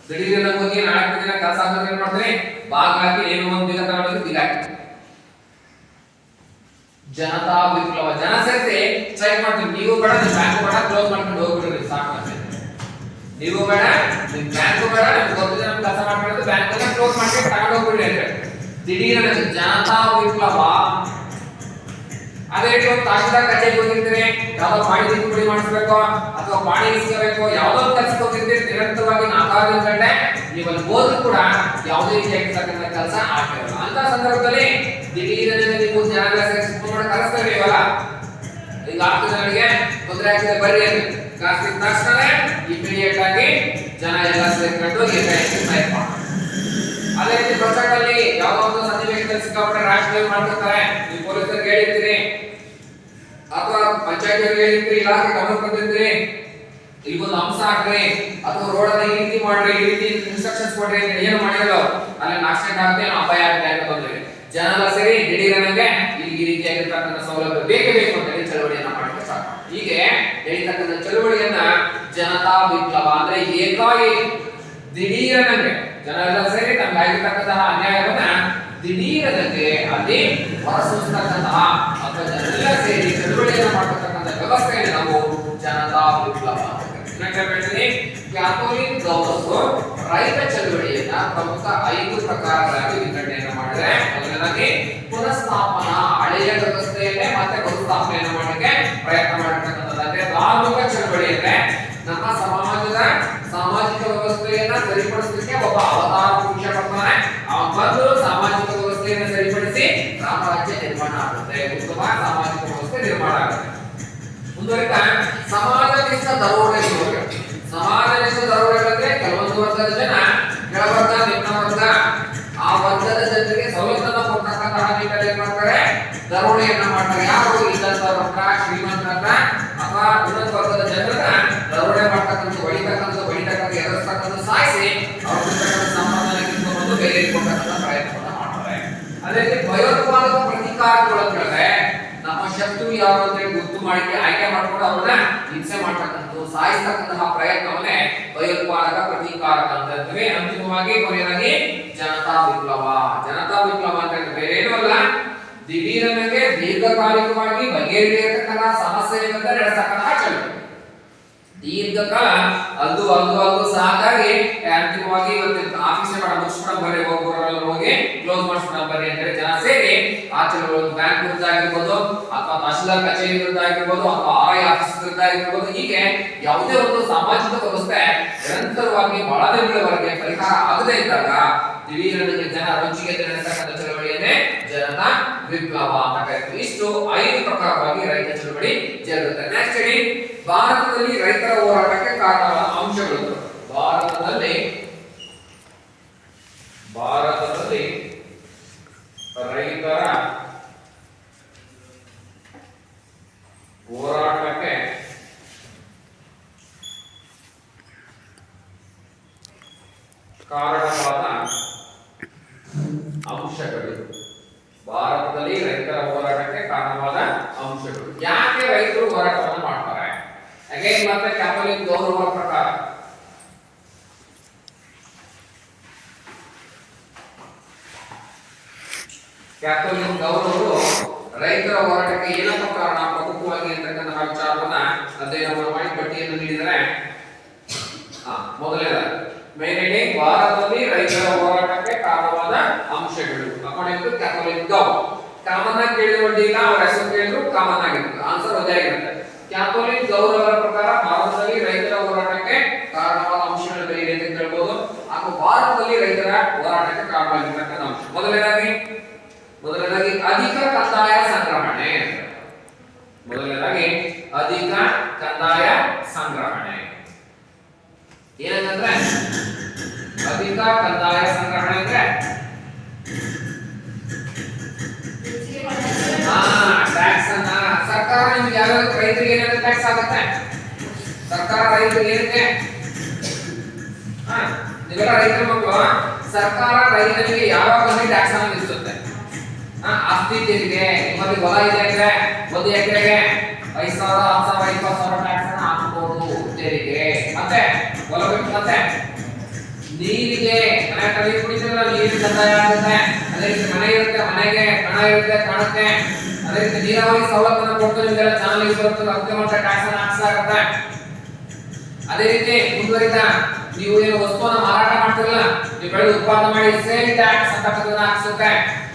ದಿಢೀರ್ ಹೋಗಿ 4 ದಿನ ಕೆಲಸ ಆಗೋದು ಏನ್ ಮಾಡ್ತೀರಿ, ಬಾಗ್ ಹಾಕಿ ಏನೋ ಒಂದು ದಿನ ತಗೊಂಡು ಬಿಲ್ ಹಾಕ್ತೀರಿ. ಜನತಾ ವಿಪ್ಲವ, ಜನ ಸೇರಿಸಿ ಸ್ಟ್ರೈಕ್ ಮಾಡ್ತೀವಿ. ನೀವು ಬೇಡ, ನಿಮ್ಮ ಬ್ಯಾಂಕ್ ಬೇಡ, ಕ್ಲೋಸ್ ಮಾಡ್ಕೊಂಡು ಹೋಗ್ಬಿಡ್ರಿ ಸಾಕು. ನೀವು ಬೇಡ, ನಿಮ್ಮ ಬ್ಯಾಂಕ್ ಬೇಡ, ನಿಮ್ಗೆ ಗೊತ್ತಿದೆ ನಮ್ಗೆ ಕೆಲಸ ಮಾಡ್ಕೊಂಡು ಬ್ಯಾಂಕ್ ಅನ್ನ ಕ್ಲೋಸ್ ಮಾಡಿ ತಗೊಂಡು ಹೋಗ್ಬಿಡ್ರಿ ಅಂತ ದಿಢೀರ್ ಜನತಾ ವಿಪ್ಲವ ಅದೇ ರೀತಿ ಒಂದು ತಹಶೀಲ್ದಾರ್ ಕಚೇರಿಗೆ ಹೋಗಿರ್ತೀರಿ, ಯಾವ್ದೋ ಪಾಣಿ ತಿದ್ದುಪಡಿ ಮಾಡಿಸ್ಬೇಕು ಅಥವಾ ಪಾಣಿ ಇಸ್ಕೋಬೇಕು, ಯಾವ್ದೋ ಕೆಲಸಕ್ಕೆ ಹೋಗಿರ್ತೀರಿ, ನಿರಂತರವಾಗಿ 4 ಗಂಟೆ ನೀವು ಅಲ್ಲಿ ಹೋದ್ರು ಕೂಡ ಯಾವುದೇ ರೀತಿಯಾಗಿರ್ತಕ್ಕಂಥ ಕೆಲಸ ಆಗ್ತಿರಲ್ಲ. ಅಂತ ಸಂದರ್ಭದಲ್ಲಿ ದಿಢೀರನೆ ನೀವು ಜನ ಸೇರಿಸಿಕೊಂಡು ಕರೆಸ್ತೀವಲ್ಲ, ಈಗ 10 ಜನರಿಗೆ ತೊಂದರೆ ಆಗ್ತಿದೆ ಬರ್ರಿ ಅಂತ ಕರೆಸಿದ ತಕ್ಷಣ ಇಮಿಡಿಯೇಟ್ ಆಗಿ ಜನ ಎಲ್ಲ ಸೇರ್ಕೊಂಡು ಟೈಪ್ ಮಾಡ್ತಾರೆ. ಅದೇ ರೀತಿ ಬಸ್ಸಲ್ಲಿ ಯಾವುದೋ ಒಂದು ಸನ್ನಿವೇಶದಲ್ಲಿ ಸಿಕ್ಕಾಪಟ್ಟೆ ರಾಷ್ಟ್ರೀಯ ಮಾಡ್ತಿರ್ತಾರೆ, ನೀವು ಪೊಲೀಸರಿಗೆ ಹೇಳಿರ್ತೀರಿ ಅಥವಾ ಪಂಚಾಯತ್ ಹೇಳಿರ್ತೀರಿ, ಇಲಾಖೆ ಗಮನ ಕೊಟ್ಟಿರ್ತೀರಿ, ಇಲ್ಲೊಂದು ಅಂಶ ಹಾಕ್ರಿ ಅಥವಾ ರೋಡ್ ಅನ್ನ ಈ ರೀತಿ ಮಾಡ್ರಿ, ಈ ರೀತಿ ಇನ್ಸ್ಟ್ರಕ್ಷನ್ಸ್ ಕೊಡ್ರಿ ಅಂತ ಏನು ಮಾಡಿರೋ ಅಲ್ಲಿ ಆಕ್ಸಿಡೆಂಟ್ ಆಗುತ್ತೆ, ಅಪಾಯ ಆಗುತ್ತೆ ಅಂತ ಬಂದ್ರಿ. ಜನ ಎಲ್ಲ ಸೇರಿ ದಿಢೀರನಂಗೆ ಇಲ್ಲಿ ಈ ರೀತಿಯಾಗಿರ್ತಕ್ಕಂಥ ಸೌಲಭ್ಯ ಬೇಕೇ ಬೇಕು ಅಂತ ಹೇಳಿ ಚಳವಳಿಯನ್ನ ಮಾಡಕ್ಕೆ ಸ್ಟಾರ್ಟ್ ಮಾಡಿ. ಹೀಗೆ ನಡೀತಕ್ಕಂಥ ಚಳವಳಿಯನ್ನ ಜನತಾ ವಿಪ್ಲವ ಅಂದ್ರೆ ಏಕಾಏಕಿ ದಿಢೀರನಂಗೆ ಜನ ಎಲ್ಲ ಸೇರಿ ತಮ್ಗೆ ಆಗಿರ್ತಕ್ಕಂತಹ ಅನ್ಯಾಯವನ್ನ ದಿಢೀರನಂಗೆ ಅಲ್ಲಿ ಹೊರಸೂಸ್ತಕ್ಕಂತಹ ಅಥವಾ ಜನರೆಲ್ಲ ಸೇರಿ ಚಳವಳಿಯನ್ನ ಮಾಡತಕ್ಕಂಥ ವ್ಯವಸ್ಥೆಯನ್ನು ನಾವು ಜನತಾ ವಿಪ್ಲವ ಕ್ಯಾಥೋಲಿಕ್ ಗೌರವರು ರೈತ ಚಳವಳಿಯನ್ನ ಪ್ರಮುಖ 5 ಪ್ರಕಾರಗಳಾಗಿ ವಿಂಗಡಣೆಯನ್ನು ಮಾಡಿದರೆ, ಮೊದಲನೇದಾಗಿ ಪುನಃಸ್ಥಾಪನಾ, ಹಳೆಯ ವ್ಯವಸ್ಥೆಯನ್ನೇ ಮತ್ತೆ ಮರುಸ್ಥಾಪನೆಯನ್ನು ಮಾಡಲಿಕ್ಕೆ ಪ್ರಯತ್ನ ಮಾಡಿರ್ತಕ್ಕಂಥದ್ದಾದ್ರೆ ಧಾರ್ಮಿಕ ಚಳವಳಿ ಅಂದ್ರೆ ನಮ್ಮ ಸಮಾಜದ ಸಾಮಾಜಿಕ ವ್ಯವಸ್ಥೆಯನ್ನ ಸರಿಪಡಿಸಲಿಕ್ಕೆ ಒಬ್ಬ ಅವತಾರ ಪುರುಷ ಬರ್ತಾನೆ, ಅವನು ಬಂದು ಸಾಮಾಜಿಕ ವ್ಯವಸ್ಥೆಯನ್ನು ಸರಿಪಡಿಸಿ ಸಾಮ್ರಾಜ್ಯ ನಿರ್ಮಾಣ ಆಗುತ್ತೆ, ಉತ್ತಮ ಸಾಮಾಜಿಕ ವ್ಯವಸ್ಥೆ ನಿರ್ಮಾಣ ಆಗುತ್ತೆ. ಮುಂದುವರಿತಾ ಸಮಾಜನಿಷ್ಠ ದರೋಡೆಗಳು. ಸಮಾಜನಿಷ್ಠ ದರೋಡೆಗಳಂದ್ರೆ ಕೆಲವೊಂದು ವರ್ಗದ ಜನ ಕೆಳವರ್ಗ ನಿಮ್ನ ವರ್ಗ ಆ ವರ್ಗದ ಜನರಿಗೆ ಸವಲತ್ತನ್ನು ಕೊಡ್ತಕ್ಕಂತಹ ನಿಟ್ಟಿನಲ್ಲಿ ಏನ್ ಮಾಡ್ತಾರೆ, ದರೋಡೆಯನ್ನ ಮಾಡ್ತಾರೆ. ಯಾರು ಇಲ್ಲದವರ ಶ್ರೀಮಂತರ ಅಥವಾ ಉನ್ನತ ವರ್ಗದ ಜನರನ್ನ ದರೋಡೆ ಮಾಡ್ತಕ್ಕಂಥ, ಹೊಡಿತಕ್ಕಂಥ ಎದುರಿಸ್ತಕ್ಕಂಥ, ಸಾಯಿಸಿ ಅವ್ರ ಸಂಪಾದನೆ ಕಿತ್ಕೊಂಡು ಬೇರೆ ಕೊಡ್ತಕ್ಕಂಥ ಪ್ರಯತ್ನವನ್ನ ಮಾಡ್ತಾರೆ. ಅದೇ ರೀತಿ ಭಯೋತ್ಪಾದಕ ಪ್ರತಿಕಾರಗಳು ಅಂತ ಹೇಳಿದ್ರೆ ನಮ್ಮ ಶತ್ರು ಯಾರು ಅಂತ ಗೊತ್ತು ಮಾಡಿ ಆಯ್ಕೆ ಮಾಡ್ಕೊಂಡು ಅವ್ರನ್ನ ಹಿಂಸೆ ಮಾಡ್ತಕ್ಕಂಥದ್ದು, ಸಾಯಿಸ್ತಕ್ಕಂತಹ ಪ್ರಯತ್ನವನ್ನೇ ಭಯೋತ್ಪಾದಕ ಪ್ರತೀಕಾರಕ ಅಂತ ಹೇಳ್ತೇವೆ. ಅಂತಿಮವಾಗಿ ಕೊನೆಯದಾಗಿ ಜನತಾ ವಿಪ್ಲವ. ಜನತಾ ವಿಪ್ಲವ ಅಂತ ಬೇರೆ ಏನೂ ಅಲ್ಲ, ದಿಢೀರನಾಗೆ ದೀರ್ಘಕಾಲಿಕವಾಗಿ ಬಗೆಹರಿಯತಕ್ಕಂತಹ ಸಮಸ್ಯೆಗಳಿಂದ ನಡೆಸತಕ್ಕಂತಹ ಚಳವಳಿ. ದೀರ್ಘಕಾಲ ಅದು ಸಾಕಾಗಿ ಅಂತಿಮವಾಗಿ ಇವತ್ತು ಆಫೀಸ್ ಮುಗಿಸ್ಕೊಂಡು ಬರ್ರಿ, ಹೋಗಿ ಕ್ಲೋಸ್ ಮಾಡಿಸ್ಕೊಂಡು ಬರ್ರಿ ಅಂತ ಹೇಳಿ ಜನ ಸೇರಿ ಆ ಚಳವಳಿ ಬ್ಯಾಂಕ್ ವಿರುದ್ಧ ಆಗಿರ್ಬೋದು ಅಥವಾ ತಹಶೀಲ್ದಾರ್ ಕಚೇರಿ ವಿರುದ್ಧ ಆಗಿರ್ಬೋದು ಅಥವಾ RI ಆಫೀಸ್ ವಿರುದ್ಧ ಆಗಿರ್ಬೋದು, ಹೀಗೆ ಯಾವುದೇ ಒಂದು ಸಾಮಾಜಿಕ ವ್ಯವಸ್ಥೆ ನಿರಂತರವಾಗಿ ಬಹಳ ದಿನಗಳವರೆಗೆ ಪರಿಹಾರ ಆಗದೇ ಇದ್ದಾಗ ದಿಢೀರನಿಗೆ ಜನ ರುಚಿಗೆ ನಡೆಸತಕ್ಕಂಥ ಚಳವಳಿಯನ್ನೇ ಜನತಾ ವಿಪ್ಲವ ಅಂತ ಕರೀತೀವಿ. ಇಷ್ಟು 5 ಪ್ರಕಾರವಾಗಿ ರೈತ ಚಳವಳಿ ಜರುಗುತ್ತೆ. ನೆಕ್ಸ್ಟ್ ಹೇಳಿ, ಭಾರತದಲ್ಲಿ ರೈತರ ಹೋರಾಟಕ್ಕೆ ಕಾರಣವಾದ ಅಂಶಗಳು. ಭಾರತದಲ್ಲಿ ರೈತರ ಹೋರಾಟಕ್ಕೆ ಕಾರಣವಾದ ಅಂಶಗಳು. ಭಾರತದಲ್ಲಿ ರೈತರ ಹೋರಾಟಕ್ಕೆ ಕಾರಣವಾದ ಅಂಶಗಳು. ಯಾಕೆ ರೈತರು ಹೋರಾಟವನ್ನು ಮಾಡ್ತಾರೆ? ಅಗೇನ್ ಮತ್ತೆ ಕ್ಯಾಥೋಲಿಕ್ ಗೌರವ ಪ್ರಕಾರ ಕ್ಯಾಥೋಲಿಕ್ ಗೌರವರು ರೈತರ ಹೋರಾಟಕ್ಕೆ ಏನಪ್ಪ ಕಾರಣ ಪ್ರಮುಖವಾಗಿ ಅಂತಕ್ಕಂತಹ ವಿಚಾರವನ್ನ ಅಧ್ಯಯನ ಮಾಡಿ ಪಟ್ಟಿಯನ್ನು ನೀಡಿದರೆ, ಮೊದಲನೇದಾಗಿ ಮೇನ್ ಭಾರತದಲ್ಲಿ ರೈತರ ಹೋರಾಟಕ್ಕೆ ಕಾರಣವಾದ ಅಂಶಗಳು ಅಕಾರ್ಡಿಂಗ್ ಟು ಕ್ಯಾಥೋಲಿಕ್ ಗೌರವ. ಕಾಮನ್ ಆಗಿ ಕೇಳಿಕೊಂಡಿಲ್ಲ, ಅವರ ಹೆಸರು ಕೇಳಿದ್ರು ಕಾಮನ್ ಆಗಿರುತ್ತೆ, ಆನ್ಸರ್ ಅದೇ ಆಗಿರುತ್ತೆ. ಕ್ಯಾಥೋಲಿಕ್ ಗೌರವರ ಪ್ರಕಾರ ಭಾರತದಲ್ಲಿ ರೈತರ ಹೋರಾಟಕ್ಕೆ ಕಾರಣವಾದ ಅಂಶಗಳು ಏನಿದೆ ಅಂತ ಹೇಳ್ಬೋದು. ಹಾಗೂ ಭಾರತದಲ್ಲಿ ರೈತರ ಹೋರಾಟಕ್ಕೆ ಕಾರಣವಾಗಿರ್ತಕ್ಕಂಥ ಅಂಶ ಮೊದಲನೇದಾಗಿ ಅಧಿಕ ಕಂದಾಯ ಸಂಗ್ರಹಣೆ. ಅಧಿಕ ಕಂದಾಯ ಸಂಗ್ರಹಣೆ ಏನಂತಂದ್ರೆ, ಅಧಿಕ ಕಂದಾಯ ಸಂಗ್ರಹಣೆ ಅಂದ್ರೆ ಟ್ಯಾಕ್ಸ್ ಅನ್ನ ಸರ್ಕಾರ ನಿಮ್ಗೆ ಯಾವ ರೈತರಿಗೆ ಏನಾದ್ರು ಟ್ಯಾಕ್ಸ್ ಆಗುತ್ತೆ, ಸರ್ಕಾರ ರೈತರಿಗೆ ಏನಕ್ಕೆ ನೀವೆಲ್ಲ ರೈತರ ಮಕ್ಕಳು, ಸರ್ಕಾರ ರೈತರಿಗೆ ಯಾವಾಗ ಟ್ಯಾಕ್ಸ್ ಅನ್ನು ವಿಧಿಸುತ್ತೆ? ಆಸ್ತಿ ತೆರಿಗೆ. ನಿಮ್ಮಲ್ಲಿ ಹೊಲ ಇದೆ ಅಂದ್ರೆ 1 ಎಕರೆಗೆ 5,000, 10,000, 20,000 ಟ್ಯಾಕ್ಸ್ ಅನ್ನು ಹಾಕಬಹುದು ತೆರಿಗೆ. ಮತ್ತೆ ಹೊಲ ಬಿಟ್ಟು ಮತ್ತೆ ನೀರಿಗೆ, ಮನೆ ಕುಡಿದ್ರೆ ನೀರಿನ ಕಂದಾಯ ಆಗುತ್ತೆ. ಅದೇ ರೀತಿ ಮನೆ ಇರುತ್ತೆ, ಮನೆಗೆ ಕಣ ಇರುತ್ತೆ, ಕಣಕ್ಕೆ. ಅದೇ ರೀತಿ ನೀರಾವರಿ ಸವಲತ್ತನ್ನು ಕೊಟ್ಟು ನಿಮ್ಗೆಲ್ಲ ಚಾನಲ್ ಬರುತ್ತೆ, ಅದಕ್ಕೆ ಮಾತ್ರ ಟ್ಯಾಕ್ಸ್ ಅನ್ನು ಹಾಕ್ಸಾಗುತ್ತೆ. ಅದೇ ರೀತಿ ಮುಂದುವರಿದ ನೀವು ಏನು ವಸ್ತುವನ್ನ ಮಾರಾಟ ಮಾಡ್ತಿರಲ್ಲ, ನೀವು ಬೆಳೆದು ಉತ್ಪಾದನೆ ಮಾಡಿ ಸೇಲ್ ಟ್ಯಾಕ್ಸ್ ಅಂತಕ್ಕಂಥದ್ದನ್ನ ಹಾಕ್ಸುತ್ತೆ.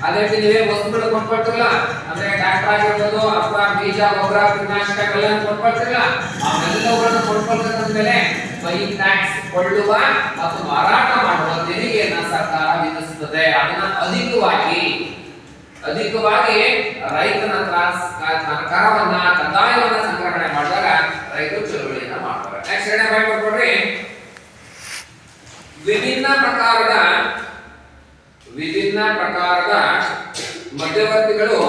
ಅದೇ ರೀತಿ ನೀವೇ ವಸ್ತುಗಳು ಕೊಂಡ್ಕೊಳ್ತಿರಲ್ಲ, ಅಂದ್ರೆ ಟ್ರ್ಯಾಕ್ಟರ್ ಆಗಿರ್ಬೋದು ಅಥವಾ ಬೀಜ ಗೊಬ್ಬರ ಕೀಟನಾಶಕ ಎಲ್ಲ ಕೊಂಡ್ಕೊಳ್ತಿರಲ್ಲ, ಅವೆಲ್ಲವುಗಳನ್ನು ಕೊಂಡ್ಕೊಳ್ತಕ್ಕಂಥ ಮೇಲೆ ಬೈಯಿಂಗ್ ಟ್ಯಾಕ್ಸ್ ಕೊಳ್ಳುವ ಮತ್ತು ಮಾರಾಟ ಮಾಡುವ ತೆರಿಗೆಯನ್ನ ಸರ್ಕಾರ ವಿಧಿಸುತ್ತದೆ. ಅದನ್ನ ಅಧಿಕವಾಗಿ ರೈತನ ಕರವನ್ನ ಕಂದಾಯವನ್ನ ಸಂಗ್ರಹಣೆ ಮಾಡಿದಾಗ ರೈತರು ಚಳುವಳಿಯನ್ನ ಮಾಡ್ತಾರೆ. ನೆಕ್ಸ್ಟ್ ಎರಡನೇ ಪಾಯಿಂಟ್ ನೋಡ್ಕೊಡ್ರಿ, ವಿಭಿನ್ನ ಪ್ರಕಾರದ ಮಧ್ಯವರ್ತಿಗಳು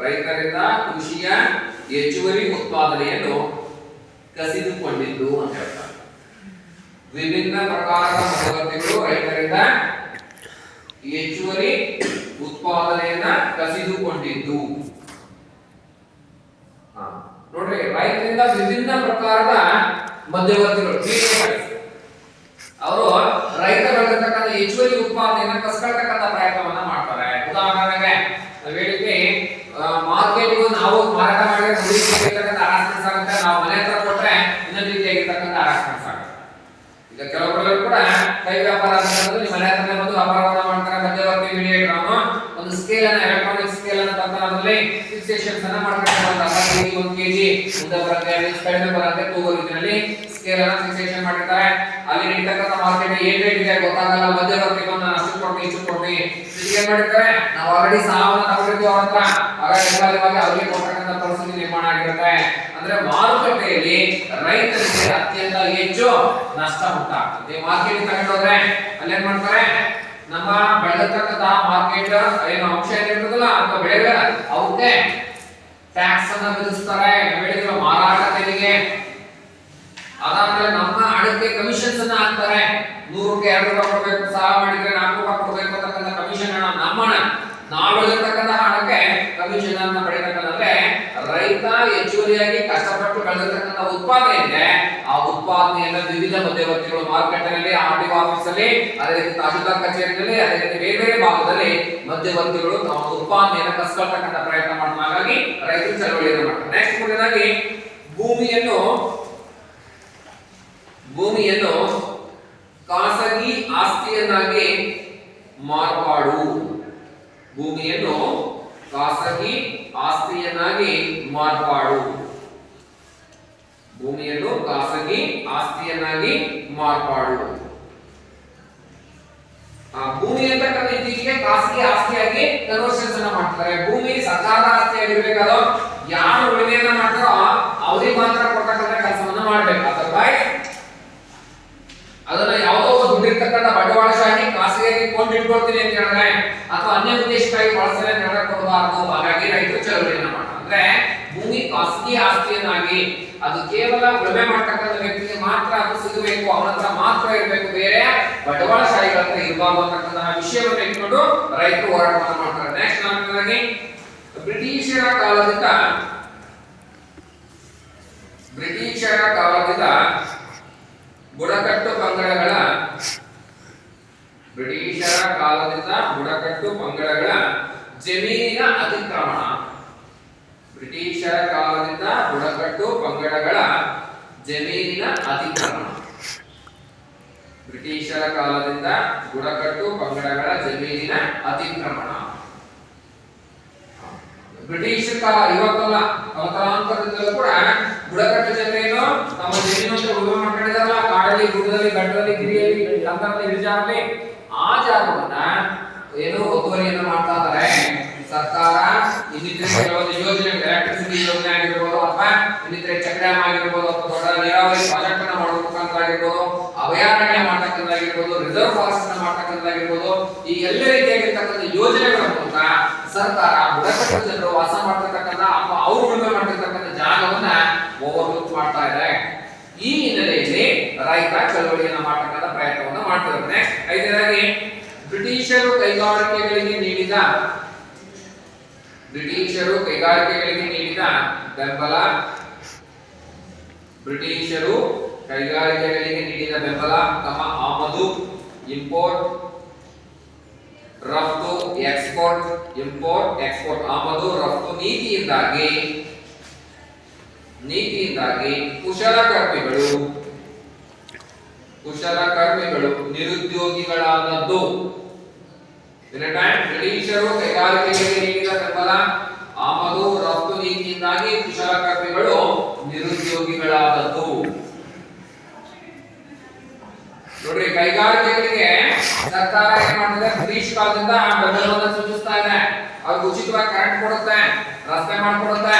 ರೈತರಿಂದ ಕೃಷಿಯ ಹೆಚ್ಚುವರಿ ಉತ್ಪಾದನೆಯನ್ನು ಕಸಿದುಕೊಂಡಿದ್ದು ಅಂತ ಹೇಳ್ತಾರೆ. ವಿಭಿನ್ನ ಪ್ರಕಾರದ ಮಧ್ಯವರ್ತಿಗಳು ರೈತರಿಂದ ಹೆಚ್ಚುವರಿ ಉತ್ಪಾದನೆಯನ್ನ ಕಸಿದುಕೊಂಡಿದ್ದು. ನೋಡ್ರಿ, ರೈತರಿಂದ ವಿಭಿನ್ನ ಪ್ರಕಾರದ ಮಧ್ಯವರ್ತಿಗಳು ಅವರು ರೈತ ಬೆಳೆದಿರ್ತಕ್ಕಂಥ ಹೆಚ್ಚುವರಿ ಉತ್ಪಾದನೆಯನ್ನ ಕಸ್ಕೊಳ್ತಕ್ಕಂಥ ಪ್ರಯತ್ನವನ್ನ ಮಾಡ್ತಾರೆ. ಉದಾಹರಣೆಗೆ ನಾವು ಹೇಳಿದ್ವಿ, ಮಾರ್ಕೆಟ್ಗೂ ನಾವು ಮಾರಾಟ ಮಾಡಿದ್ರೆ ಹರಾಸ್ಮೆಂಟ್ಸ್ ಆಗುತ್ತೆ, ನಾವು ಮನೆ ಹತ್ರ ಕೊಟ್ರೆ ಇನ್ನೊಂದು ರೀತಿಯಾಗಿರ್ತಕ್ಕಂಥ ಹರಾಸ್ಮೆಂಟ್ಸ್ ಆಗುತ್ತೆ. ಈಗ ಕೆಲವೊಬ್ಬರು ಕೂಡ ಕೈ ವ್ಯಾಪಾರ ಅಂತಂದ್ರೆ ನಿಮ್ಮ ಮನೆ ಹತ್ರ ಬಂದು ವ್ಯಾಪಾರವನ್ನ ಮಾಡ್ತಾರೆ. ಮಧ್ಯವರ್ತಿ ಮೀಡಿಯೇಟರ್ ಅವನು ಒಂದು ಸ್ಕೇಲ್ ಅನ್ನ, ಎಲೆಕ್ಟ್ರಾನಿಕ್ ಸ್ಕೇಲ್ ಅನ್ನ ತಂದು ಅದರಲ್ಲಿ ಫಿಕ್ಸೇಷನ್ಸ್ ಅನ್ನ ಮಾಡ್ತಾರೆ. 1 ಕೆಜಿ ಮುಂದೆ ಬರುತ್ತೆ, ಕಡಿಮೆ ಬರುತ್ತೆ, ತೂಗೋ ರೀತಿಯಲ್ಲಿ ಸ್ಕೇಲ್ ಅನ್ನ ಫಿಕ್ಸೇಷನ್ ಮಾಡಿರ್ತಾರೆ. ಅಲ್ಲಿ ನಡೀತಕ್ಕಂಥ ಮಾರ್ಕೆಟ್ ಏನ್ ರೇಟ್ ಇದೆ ಗೊತ್ತಾಗಲ್ಲ, ಮಧ್ಯವರ್ತಿ ಬಂದು ನಾನು ಅಷ್ಟು ಕೊಡ್ತೀನಿ ಇಷ್ಟು ಕೊಡ್ತೀನಿ. ಏನ್ ಮಾಡಿರ್ತಾರೆ, ನಾವು ಆಲ್ರೆಡಿ ಸಾವನ್ನ ತಗೊಂಡಿರ್ತೀವಿ ಅವ್ರ ಹತ್ರ, ಹಾಗಾಗಿ ಅವ್ರಿಗೆ ಕೊಡ್ತಕ್ಕಂಥ ಪರಿಸ್ಥಿತಿ ನಿರ್ಮಾಣ ಆಗಿರುತ್ತೆ. ಅಂದ್ರೆ ಮಾರುಕಟ್ಟೆಯಲ್ಲಿ ರೈತರಿಗೆ ಅತ್ಯಂತ ಹೆಚ್ಚು ನಷ್ಟ ಉಂಟಾಗ್ತದೆ. ಮಾರ್ಕೆಟ್ ತಗೊಂಡೋದ್ರೆ ಅಲ್ಲೇನ್ ಮಾಡ್ತಾರೆ, ನಮ್ಮ ಬೆಳೆದತಕ್ಕಂಥ ಮಾರ್ಕೆಟ್ ಏನು ಅಂಶ ಏನಿರ್ತದಲ್ಲ ಅಥವಾ ಬೆಳೆಗಳ ಅವಕ್ಕೆ ಟ್ಯಾಕ್ಸ್ ಅನ್ನ ವಿಧಿಸ್ತಾರೆ. ಬೆಳೆಗಳ ಮಾರಾಟ ತೆರಿಗೆ, ಅದಾದ್ಮೇಲೆ ನಮ್ಮ ಹಣಕ್ಕೆ ಕಮಿಷನ್ಸ್ ಅನ್ನ ಹಾಕ್ತಾರೆ. 100ಕ್ಕೆ 2 ರೂಪಾಯಿ ಕೊಡಬೇಕು, ಸಾಲ ಮಾಡಿದ್ರೆ 4 ರೂಪಾಯಿ ಕೊಡಬೇಕು ಅಂತಕ್ಕಂಥ ಕಮಿಷನ್ ಹಣ, ನಮ್ಮ ಹಣ, ನಾವು ಬೆಳೆದಿರ್ತಕ್ಕಂಥ ಹಣಕ್ಕೆ ಕಮಿಷನ್ ಅನ್ನ ಪಡೆಯತಕ್ಕಂದ್ರೆ ರೈತ ಹೆಚ್ಚುವರಿಯಾಗಿ ಕಷ್ಟಪಟ್ಟು ಬೆಳೆದಿರ್ತಕ್ಕಂಥ ಉತ್ಪಾದನೆ ಇದೆ. ಆ ಉತ್ಪಾದನೆಯನ್ನ ವಿವಿಧ ಮಧ್ಯವರ್ತಿಗಳು ಮಾರುಕಟ್ಟೆಯಲ್ಲಿ, ಆರ್ಟಿಒ ಆಫೀಸ್ ಅಲ್ಲಿ, ಅದೇ ರೀತಿ ತಹಶೀಲ್ದಾರ್ ಕಚೇರಿಯಲ್ಲಿ, ಅದೇ ರೀತಿ ಬೇರೆ ಬೇರೆ ಭಾಗದಲ್ಲಿ ಮಧ್ಯವರ್ತಿಗಳು ತಮ್ಮ ಉತ್ಪಾದನೆಯನ್ನು ಕಸ್ಕೊಳ್ತಕ್ಕಂಥ ಪ್ರಯತ್ನ ಮಾಡ್ತಾರೆ. ಹಾಗಾಗಿ ರೈತರು ಚಳವಳಿಯನ್ನು ಮಾಡ್ತಾರೆ. ನೆಕ್ಸ್ಟ್ ಮುಂದಿನಾಗಿ ಭೂಮಿಯನ್ನು ಖಾಸಗಿ ಆಸ್ತಿಯನ್ನಾಗಿ ಮಾರ್ಪಾಡು. ಭೂಮಿಯನ್ನು ಖಾಸಗಿ ಆಸ್ತಿಯನ್ನಾಗಿ ಮಾರ್ಪಾಡು. ಭೂಮಿಯನ್ನು ಖಾಸಗಿ ಆಸ್ತಿಯನ್ನಾಗಿ ಮಾರ್ಪಾಡು. ಭೂಮಿ ಅಂತಕ್ಕಂಥ ಇತ್ತೀಚೆಗೆ ಖಾಸಗಿ ಆಸ್ತಿಯಾಗಿ ಕನ್ವರ್ಷನ್ಸ್ ಅನ್ನ ಮಾಡ್ತಾರೆ. ಭೂಮಿ ಸರ್ಕಾರದ ಆಸ್ತಿಯಾಗಿರ್ಬೇಕಾದ್ರೆ ಯಾರು ಉಳಿಮೆಯನ್ನ ಮಾಡ್ತಾರೋ ಅವ್ರಿಗೆ ಮಾತ್ರ ಕೊಡ್ತಕ್ಕಂಥ ಕೆಲಸವನ್ನ ಮಾಡ್ಬೇಕು. ಅದರ್ವೈಸ್ ಅದನ್ನ ಯಾವುದೋ ದುಡ್ಡಿರ್ತಕ್ಕಂಥ ಬಂಡವಾಳಶಾಹಿ ಖಾಸಗಿಯಾಗಿ ಕೊಂಡಿಟ್ಕೊಳ್ತೀನಿ ಅಂತ ಹೇಳಿದ್ರೆ ಅಥವಾ ಅನ್ಯ ಉದ್ದೇಶಕ್ಕಾಗಿ ಬಳಸ್ತಾರೆ ಅಂತ ಹೇಳಿದ್ರೆ ಕೊಡಬಾರದು. ಹಾಗಾಗಿ ರೈತರು ಚಳವಳಿಯನ್ನ ಮಾಡ್ತಾರೆ. ಅಂದ್ರೆ ಭೂಮಿ ಖಾಸಗಿ ಆಸ್ತಿಯನ್ನಾಗಿ, ಅದು ಕೇವಲ ಉಳುಮೆ ಮಾಡ್ತಕ್ಕಂಥ ವ್ಯಕ್ತಿಗೆ ಮಾತ್ರ ಅದು ಸಿಗಬೇಕು, ಅವನ ಹತ್ರ ಮಾತ್ರ ಇರಬೇಕು, ಬೇರೆ ಬಂಡವಾಳಶಾಹಿಗಳ ಹತ್ರ ಇರಬಾರ್ದು ಅಂತಕ್ಕಂಥ ವಿಷಯವನ್ನು ಇಟ್ಕೊಂಡು ರೈತರು ಹೋರಾಟವನ್ನು ಮಾಡ್ತಾರೆ. ನೆಕ್ಸ್ಟ್ ನಾಲ್ಕನೇದಾಗಿ, ಬ್ರಿಟಿಷರ ಕಾಲದಿಂದ ಬುಡಕಟ್ಟು ಪಂಗಡಗಳ ಜಮೀನಿನ ಅತಿಕ್ರಮಣ. ಬ್ರಿಟಿಷರ ಕಾಲದಿಂದ ಬುಡಕಟ್ಟು ಪಂಗಡಗಳ ಜಮೀನಿನ ಅತಿಕ್ರಮಣ. ಬ್ರಿಟಿಷರ ಕಾಲದಿಂದ ಬುಡಕಟ್ಟು ಪಂಗಡಗಳ ಜಮೀನಿನ ಅತಿಕ್ರಮಣ. ಬ್ರಿಟಿಷ್ ಕಾಲ ಇವತ್ತಲ್ಲ, ತಲಾಂತರದಿಂದಲೂ ಕೂಡ ಬುಡಕಟ್ಟು ಜನರೇನು ತಮ್ಮ ಜಮೀನು ಉಳುಮೆ ಮಾಡ್ಕೊಂಡಿದಾರಲ್ಲ, ಕಾಡಲ್ಲಿ, ಗುಡ್ಡದಲ್ಲಿ, ಗಡ್ಡದಲ್ಲಿ, ಗಿರಿಯಲ್ಲಿ, ಕಂದರಲ್ಲಿ, ಇಳಿಜಾರಲ್ಲಿ, ಆ ಜಾಗವನ್ನ ಏನು ಒತ್ತುವರಿಯನ್ನು ಮಾಡ್ತಾ ಇದ್ದಾರೆ. ಸರ್ಕಾರ ಇನ್ನಿತರ ಕೆಲವೊಂದು ಯೋಜನೆ, ಎಲೆಕ್ಟ್ರಿಸಿಟಿ ಯೋಜನೆ ಆಗಿರ್ಬೋದು, ಅಥವಾ ಇನ್ನಿತರ ಚೆಕ್ ಡ್ಯಾಮ್ ಆಗಿರ್ಬೋದು, ಅಥವಾ ದೊಡ್ಡ ನೀರಾವರಿ ಪ್ರಾಜೆಕ್ಟ್ ಅನ್ನ ಮಾಡೋ ಮುಖಾಂತರ ಆಗಿರ್ಬೋದು, ಅಭಯಾರಣ್ಯ ಮಾಡ್ತಕ್ಕಂಥದ್ದಾಗಿರ್ಬೋದು, ರಿಸರ್ವ್ ಫಾರೆಸ್ಟ್ ಅನ್ನ ಮಾಡ್ತಕ್ಕಂಥದ್ದಾಗಿರ್ಬೋದು, ಈ ಎಲ್ಲ ರೀತಿಯಾಗಿರ್ತಕ್ಕಂಥ ಯೋಜನೆಗಳ ಮೂಲಕ ಸರ್ಕಾರ ಬುಡಕಟ್ಟು ಜನರು ವಾಸ ಮಾಡ್ತಿರ್ತಕ್ಕಂಥ ಅಥವಾ ಅವರು ಉಳುಮೆ ಮಾಡ್ತಿರ್ತಕ್ಕಂಥ ಜಾಗವನ್ನ ಓವರ್ಲುಕ್ ಮಾಡ್ತಾ ಇದೆ. ಈ ಹಿನ್ನೆಲೆಯಲ್ಲಿ ರೈತ ಚಳವಳಿಯನ್ನ ಮಾಡತಕ್ಕಂಥ ಪ್ರಯತ್ನವನ್ನು ಮಾಡ್ತಿದ್ದಾರೆ. ಐದನೇದಾಗಿ, ಬ್ರಿಟಿಷರು ಕೈಗಾರಿಕೆಗಳಿಗೆ ನೀಡಿದ ಬೆಂಬಲ. ಬ್ರಿಟಿಷರು ಕೈಗಾರಿಕೆಗಳಿಗೆ ನೀಡಿದ ಬೆಂಬಲ, ತಮ್ಮ ಆಮದು ಇಂಪೋರ್ಟ್, ರಫ್ತು ಎಕ್ಸ್ಪೋರ್ಟ್, ಇಂಪೋರ್ಟ್ ಎಕ್ಸ್ಪೋರ್ಟ್ ಆಮದು ರಫ್ತು ನೀತಿಯಿಂದಾಗಿ ಕುಶಲಕರ್ಮಿಗಳು ನಿರುದ್ಯೋಗಿಗಳಾದದ್ದು. ಬ್ರಿಟಿಷರು ಕೈಗಾರಿಕೆಗಳಿಗೆ ನೀಡಿದ ಬೆಂಬಲ, ಆಮದು ರಫ್ತು ನೀತಿಯಿಂದಾಗಿ ಕುಶಲಕರ್ಮಿಗಳು ನಿರುದ್ಯೋಗಿಗಳಾದದ್ದು. ನೋಡ್ರಿ, ಕೈಗಾರಿಕೆಗಳಿಗೆ ಸರ್ಕಾರ ಏನ್ ಮಾಡ್ತದೆ, ಬ್ರಿಟಿಷ್ ಕಾಲದಿಂದ ಬೆಂಬಲವನ್ನು ಸೂಚಿಸ್ತಾ ಇದೆ. ಅವ್ರಿಗೆ ಉಚಿತವಾಗಿ ಕರೆಂಟ್ ಕೊಡುತ್ತೆ, ರಸ್ತೆ ಮಾಡ್ಕೊಡುತ್ತೆ,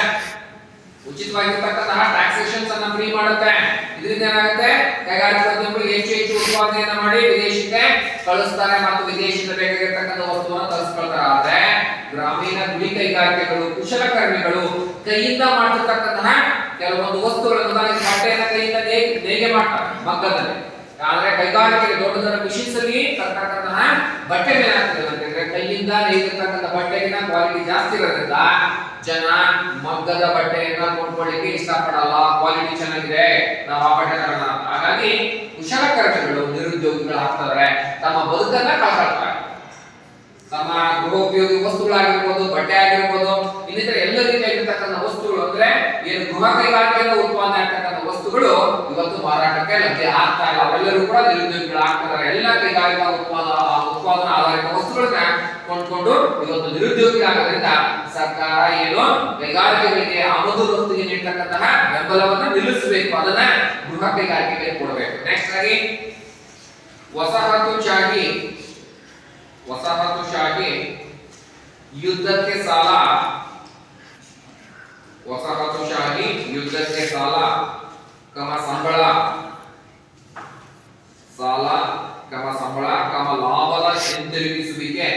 ಉಚಿತವಾಗಿರ್ತಕ್ಕಂತಹ ಟ್ಯಾಕ್ಸೇಷನ್ಸ್ ಅನ್ನ ಫ್ರೀ ಮಾಡುತ್ತೆ. ಇದರಿಂದ ಏನಾಗುತ್ತೆ, ಕೈಗಾರಿಕೋದ್ಯಮಿಗಳು ಹೆಚ್ಚು ಉತ್ಪಾದನೆಯನ್ನ ಮಾಡಿ ವಿದೇಶಕ್ಕೆ ಕಳಿಸ್ತಾರೆ ಮತ್ತು ವಿದೇಶದಿಂದ ಬೇಕಾಗಿರ್ತಕ್ಕಂಥ ವಸ್ತುವನ್ನು ತರಿಸ್ಕೊಳ್ತಾರೆ. ಆದ್ರೆ ಗ್ರಾಮೀಣ ಗುಡಿ ಕೈಗಾರಿಕೆಗಳು, ಕುಶಲಕರ್ಮಿಗಳು ಕೈಯಿಂದ ಮಾಡ್ತಿರ್ತಕ್ಕಂತಹ ಕೆಲವೊಂದು ವಸ್ತುಗಳನ್ನು, ಬಟ್ಟೆಯನ್ನ ಕೈಯಿಂದ ನೇಯ್ಗೆ ಮಾಡ್ತಾರೆ ಮಗ್ಗದಲ್ಲಿ. ಆದ್ರೆ ಕೈಗಾರಿಕೆಗೆ ದೊಡ್ಡ ದೊಡ್ಡ ಮಿಷಿನ್ಸ್ ಅಲ್ಲಿ ತರ್ತಕ್ಕಂತಹ ಬಟ್ಟೆ ಏನಾಗ್ತದೆ ಅಂತಂದ್ರೆ, ಕೈಯಿಂದ ನೇಯ್ದಿರ್ತಕ್ಕಂಥ ಬಟ್ಟೆಗಿನ ಕ್ವಾಲಿಟಿ ಜಾಸ್ತಿ ಇರೋದ್ರಿಂದ ಜನ ಮಗ್ಗದ ಬಟ್ಟೆಯನ್ನ ಕೊಂಡ್ಕೊಳ್ಳಿಕ್ಕೆ ಇಷ್ಟಪಡಲ್ಲ. ಕ್ವಾಲಿಟಿ ಚೆನ್ನಾಗಿದೆ, ನಾವು ಆ ಬಟ್ಟೆ ತಗೋಣ. ಹಾಗಾಗಿ ಕುಶಲಕರ್ಮಿಗಳು ನಿರುದ್ಯೋಗಿಗಳಾಗ್ತಾರೆ, ತಮ್ಮ ಬದುಕನ್ನ ಕಳ್ಕೊಳ್ತಾರೆ. ತಮ್ಮ ಗೃಹೋಪಯೋಗಿ ವಸ್ತುಗಳಾಗಿರ್ಬೋದು, ಬಟ್ಟೆ ಆಗಿರ್ಬೋದು, ಇನ್ನಿತರ ಎಲ್ಲ ರೀತಿಯಾಗಿರ್ತಕ್ಕಂಥ ವಸ್ತುಗಳು ಅಂದ್ರೆ ಏನು ಗೃಹ ಕೈಗಾರಿಕೆಯಿಂದ ಉತ್ಪಾದನೆ ಆಗ್ತಕ್ಕಂಥ ವಸ್ತುಗಳು ಇವತ್ತು ಮಾರಾಟಕ್ಕೆ ಲಭ್ಯ ಆಗ್ತಾ ಇಲ್ಲ. ಅವೆಲ್ಲರೂ ಕೂಡ ನಿರುದ್ಯೋಗಿಗಳಾಗ್ತಾರೆ. ಎಲ್ಲ ಕೈಗಾರಿಕಾ ಉತ್ಪಾದನಾ ಆಧಾರಿತ ವಸ್ತುಗಳನ್ನ ಕೊಂಡ್ಕೊಂಡು ಇವತ್ತು ನಿರುದ್ಯೋಗಿಗಳಾಗೋದ್ರಿಂದ ಸರ್ಕಾರ ಏನು ಕೈಗಾರಿಕೆಗಳಿಗೆ ಆಮದು ರಫ್ತಿಗೆ ನೀಡತಕ್ಕಂತಹ ಬೆಂಬಲವನ್ನು ನಿಲ್ಲಿಸಬೇಕು, ಅದನ್ನ ಗೃಹ ಕೈಗಾರಿಕೆಗಳಿಗೆ ಕೊಡಬೇಕು. ನೆಕ್ಸ್ಟ್ ಆಗಿ ವಸಾಹತುಶಾಹಿ ಯುದ್ಧಕ್ಕೆ ಸಾಲ, ವಸಾಹತುಶಾಹಿ ಯುದ್ಧಕ್ಕೆ ಸಾಲ ಸಂಬಳ, ಸಾಲ ಸಂಬಳ ಲಾಭದ ಹಿಂತಿರುಗಿಸುವಿಕೆ,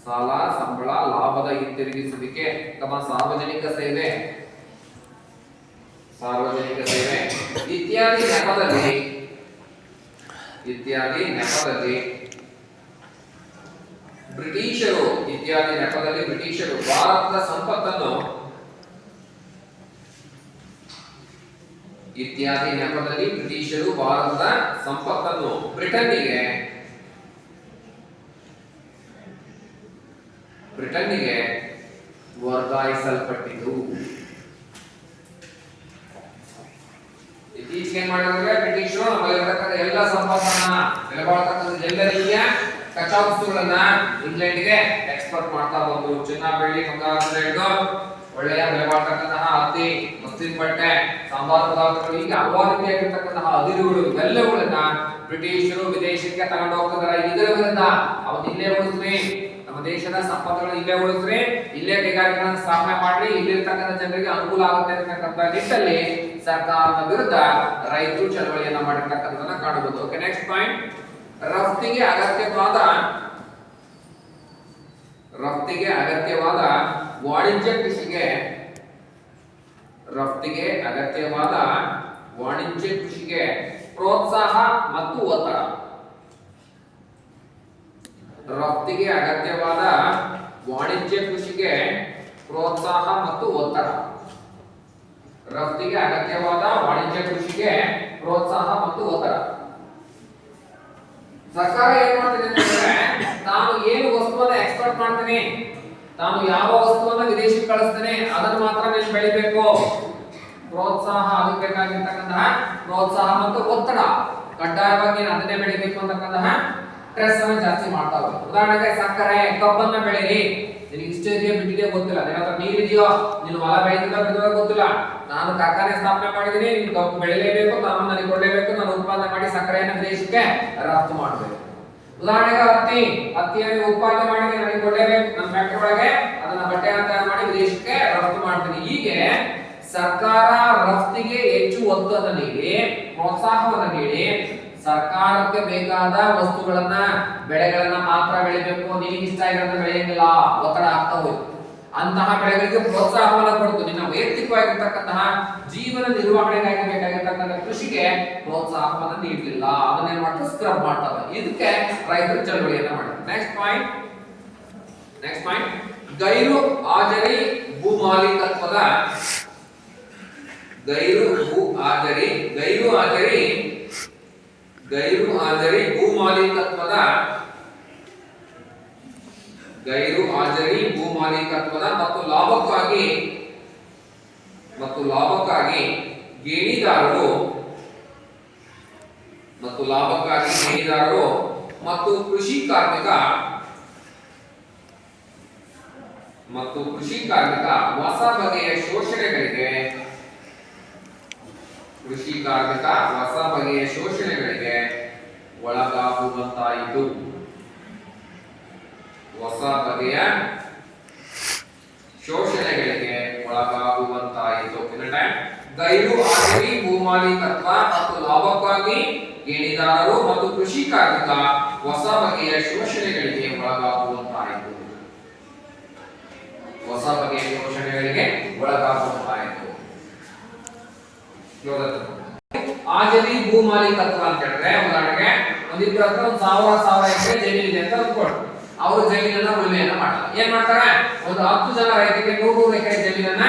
ಸಾಲ ಸಂಬಳ ಲಾಭದ ಹಿಂತಿರುಗಿಸುವಿಕೆ ಸಾರ್ವಜನಿಕ ಸೇವೆ ಇತ್ಯಾದಿ ನೆಪದಲ್ಲಿ ಬ್ರಿಟಿಷರು ಭಾರತದ ಸಂಪತ್ತನ್ನು ಬ್ರಿಟನ್ನಿಗೆ ವರ್ಗಾಯಿಸಲ್ಪಟ್ಟಿತು. ಇತ್ತೀಚೆಗೆ ಏನ್ ಮಾಡಿದ್ರೆ ಬ್ರಿಟಿಷರು ನಮ್ಮಲ್ಲಿರತಕ್ಕಂಥ ಎಲ್ಲ ಸಂಪತ್ತನ್ನ, ಬೆಲೆ ಬಾಳ್ತಕ್ಕಂಥ ಎಲ್ಲ ರೀತಿಯ ಕಚ್ಚಾ ವಸ್ತುಗಳನ್ನ ಇಂಗ್ಲೆಂಡ್ಗೆ ಎಕ್ಸ್ಪೋರ್ಟ್ ಮಾಡ್ತಾ ಬಂದ್ರು. ಚಿನ್ನ, ಬೆಳ್ಳಿ, ಬಂಗಾರದಿಂದ ಹಿಡಿದು ಒಳ್ಳೆಯ ಬೆಲೆ ಬಾಳ್ತಕ್ಕಂತಹ ಹತ್ತಿ, ಮಸ್ಲಿನ್ ಬಟ್ಟೆ, ಸಾಂಬಾರ್ ಪದಾರ್ಥಗಳು, ಹೀಗೆ ಹಲವಾರು ರೀತಿಯಾಗಿರ್ತಕ್ಕಂತಹ ಅದಿರುಗಳು ಇವೆಲ್ಲವುಗಳನ್ನ ಬ್ರಿಟಿಷರು ವಿದೇಶಕ್ಕೆ ತಗೊಂಡು ಹೋಗ್ತಿದ್ದಾರೆ. ಇದರ ವಿರುದ್ಧ ಅವತ್ತು ಇಲ್ಲೇ ಉಳಿಸ್ರಿ, ನಮ್ಮ ದೇಶದ ಸಂಪತ್ತುಗಳನ್ನು ಇಲ್ಲೇ ಉಳಿಸ್ರಿ, ಇಲ್ಲೇ ಕೈಗಾರಿಕೆಗಳನ್ನು ಸ್ಥಾಪನೆ ಮಾಡ್ರಿ, ಇಲ್ಲಿರ್ತಕ್ಕಂಥ ಜನರಿಗೆ ಅನುಕೂಲ ಆಗುತ್ತೆ ಅಂತಕ್ಕಂಥ ನಿಟ್ಟಲ್ಲಿ ಸರ್ಕಾರದ ವಿರುದ್ಧ ರೈತರು ಚಳವಳಿಯನ್ನ ಮಾಡಿರ್ತಕ್ಕಂಥದನ್ನ ಕಾಣಬಹುದು. ಓಕೆ, ನೆಕ್ಸ್ಟ್ ಪಾಯಿಂಟ್, ರಫ್ತಿಗೆ ಅಗತ್ಯವಾದ ವಾಣಿಜ್ಯ ಕೃಷಿಗೆ ಪ್ರೋತ್ಸಾಹ ಮತ್ತು ಒತ್ತಡ. ರಫ್ತಿಗೆ ಅಗತ್ಯವಾದ ವಾಣಿಜ್ಯ ಕೃಷಿಗೆ ಪ್ರೋತ್ಸಾಹ ಮತ್ತು ಒತ್ತಡ. ರಫ್ತಿಗೆ ಅಗತ್ಯವಾದ ವಾಣಿಜ್ಯ ಕೃಷಿಗೆ ಪ್ರೋತ್ಸಾಹ ಮತ್ತು ಒತ್ತಡ. ಸರ್ಕಾರ ಏನ್ ಮಾಡ್ತಿದೆ ಅಂತಂದ್ರೆ, ತಾನು ಏನು ವಸ್ತುವನ್ನ ಎಕ್ಸ್ಪೋರ್ಟ್ ಮಾಡ್ತೀನಿ, ತಾನು ಯಾವ ವಸ್ತುವನ್ನ ವಿದೇಶಕ್ಕೆ ಕಳಿಸ್ತೇನೆ ಅದನ್ನು ಮಾತ್ರ ನೀವು ಬೆಳಿಬೇಕು. ಪ್ರೋತ್ಸಾಹ, ಅದಕ್ಕೆ ಬೇಕಾಗಿರ್ತಕ್ಕಂತಹ ಪ್ರೋತ್ಸಾಹ ಮತ್ತು ಒತ್ತಡ, ಕಡ್ಡಾಯವಾಗಿ ಅದನ್ನೇ ಬೆಳಿಬೇಕು ಅಂತಕ್ಕಂತಹ ಸ್ಟ್ರೆಸ್ ಅನ್ನು ಜಾಸ್ತಿ ಮಾಡ್ತಾ ಹೋಗಿ. ಉದಾಹರಣೆಗೆ ಸಕ್ಕರೆ, ಕಬ್ಬನ್ನ ಬೆಳೀರಿ, ನಿನಗೆ ಇಷ್ಟ ಇದೆಯೋ ಬಿಟ್ಟಿದೆಯೋ ಗೊತ್ತಿಲ್ಲ, ನಿನ್ನ ಹತ್ರ ನೀರಿದೆಯೋ, ನೀನು ಹೊಲ ಬೆಳೀತಿದ್ದ ಬಿಡುವ ಗೊತ್ತಿಲ್ಲ, ನಾನು ಕಾರ್ಖಾನೆ ಸ್ಥಾಪನೆ ಮಾಡಿದೀನಿ, ನೀನು ಕಬ್ಬು ಬೆಳಿಲೇಬೇಕು, ತಾನು ನನಗೆ ಕೊಡಲೇಬೇಕು, ನಾನು ಉತ್ಪಾದನೆ ಮಾಡಿ ಸಕ್ಕರೆಯನ್ನು ದೇಶಕ್ಕೆ ರಫ್ತು ಮಾಡಬೇಕು. ಉದಾಹರಣೆಗೆ ಹತ್ತಿಯನ್ನು ಉತ್ಪಾದನೆ ಮಾಡಿ ನನಗೆ ಕೊಡಲೇಬೇಕು, ನನ್ನ ಫ್ಯಾಕ್ಟರಿ ಒಳಗೆ ಅದನ್ನ ಬಟ್ಟೆಯನ್ನು ತಯಾರು ಮಾಡಿ ವಿದೇಶಕ್ಕೆ ರಫ್ತು ಮಾಡ್ತೀನಿ. ಹೀಗೆ ಸರ್ಕಾರ ರಫ್ತಿಗೆ ಹೆಚ್ಚು ಒತ್ತನ್ನು ನೀಡಿ, ಪ್ರೋತ್ಸಾಹವನ್ನು ನೀಡಿ, ಸರ್ಕಾರಕ್ಕೆ ಬೇಕಾದ ವಸ್ತುಗಳನ್ನ, ಬೆಳೆಗಳನ್ನ ಮಾತ್ರ ಬೆಳಿಬೇಕು, ನಿನಗೆ ಇಷ್ಟ ಆಗಿರೋದನ್ನ ಬೆಳೆಯಂಗಿಲ್ಲ, ಒತ್ತಡ ಆಗ್ತಾ ಹೋಯ್ತು. ಅಂತಹ ಬೆಳೆಗಳಿಗೆ ಪ್ರೋತ್ಸಾಹವನ್ನು ಕೊಡ್ತು. ನಿನ್ನ ವೈಯಕ್ತಿಕವಾಗಿರ್ತಕ್ಕಂತಹ ಜೀವನ ನಿರ್ವಹಣೆಗಾಗಿ ಬೇಕಾಗಿರ್ತಕ್ಕಂಥ ಕೃಷಿಗೆ ಪ್ರೋತ್ಸಾಹವನ್ನು ನೀಡಲಿಲ್ಲ, ಅದನ್ನೇನ್ ಮಾಡ್ತಾರೆ, ಸ್ಕ್ರಬ್ ಮಾಡ್ತಾರೆ. ಇದಕ್ಕೆ ರೈತರು ಚಳವಳಿಯನ್ನ ಮಾಡ್ತಾರೆ. ನೆಕ್ಸ್ಟ್ ಪಾಯಿಂಟ್, ಗೈರು ಹಾಜರಿ ಭೂಮಾಲೀಕತ್ವದ ಗೈರು ಹಾಜರಿ ಭೂಮಾಲೀಕತ್ವದ ಮತ್ತು ಲಾಭಕ್ಕಾಗಿ ಗೇಣಿದಾರರು ಮತ್ತು ಕೃಷಿ ಕಾರ್ಮಿಕ ಹೊಸ ಬಗೆಯ ಶೋಷಣೆಗಳಿಗೆ ಒಳಗಾಗುವಂತಾಯಿತು. ಗೈರು ಹಾಜರಿ ಭೂಮಾಲೀಕತ್ವ ಮತ್ತು ಲಾಭಕ್ಕಾಗಿ ಗೇಣಿದಾರರು ಮತ್ತು ಕೃಷಿ ಕಾರ್ಮಿಕ ಹೊಸ ಬಗೆಯ ಶೋಷಣೆಗಳಿಗೆ ಒಳಗಾಗುವಂತಾಯಿತು. ಹಾಜರಿ ಭೂ ಮಾಲೀಕತ್ವ ಅಂತ ಹೇಳಿದ್ರೆ ಉದಾಹರಣೆಗೆ ಒಂದಿಬ್ಬರ ಹತ್ರ 1000 ಎಕರೆ ಜಮೀನಿದೆ ಅಂತ ಅಂದ್ಕೊಳ್ಳಿ. ಅವರು ಜಮೀನನ್ನ ಉಳುಮೆಯನ್ನ ಮಾಡಲ್ಲ. ಏನ್ ಮಾಡ್ತಾರೆ, ಒಂದು 10 ಜನ ರೈತರಿಗೆ 100 ಎಕರೆ ಜಮೀನನ್ನ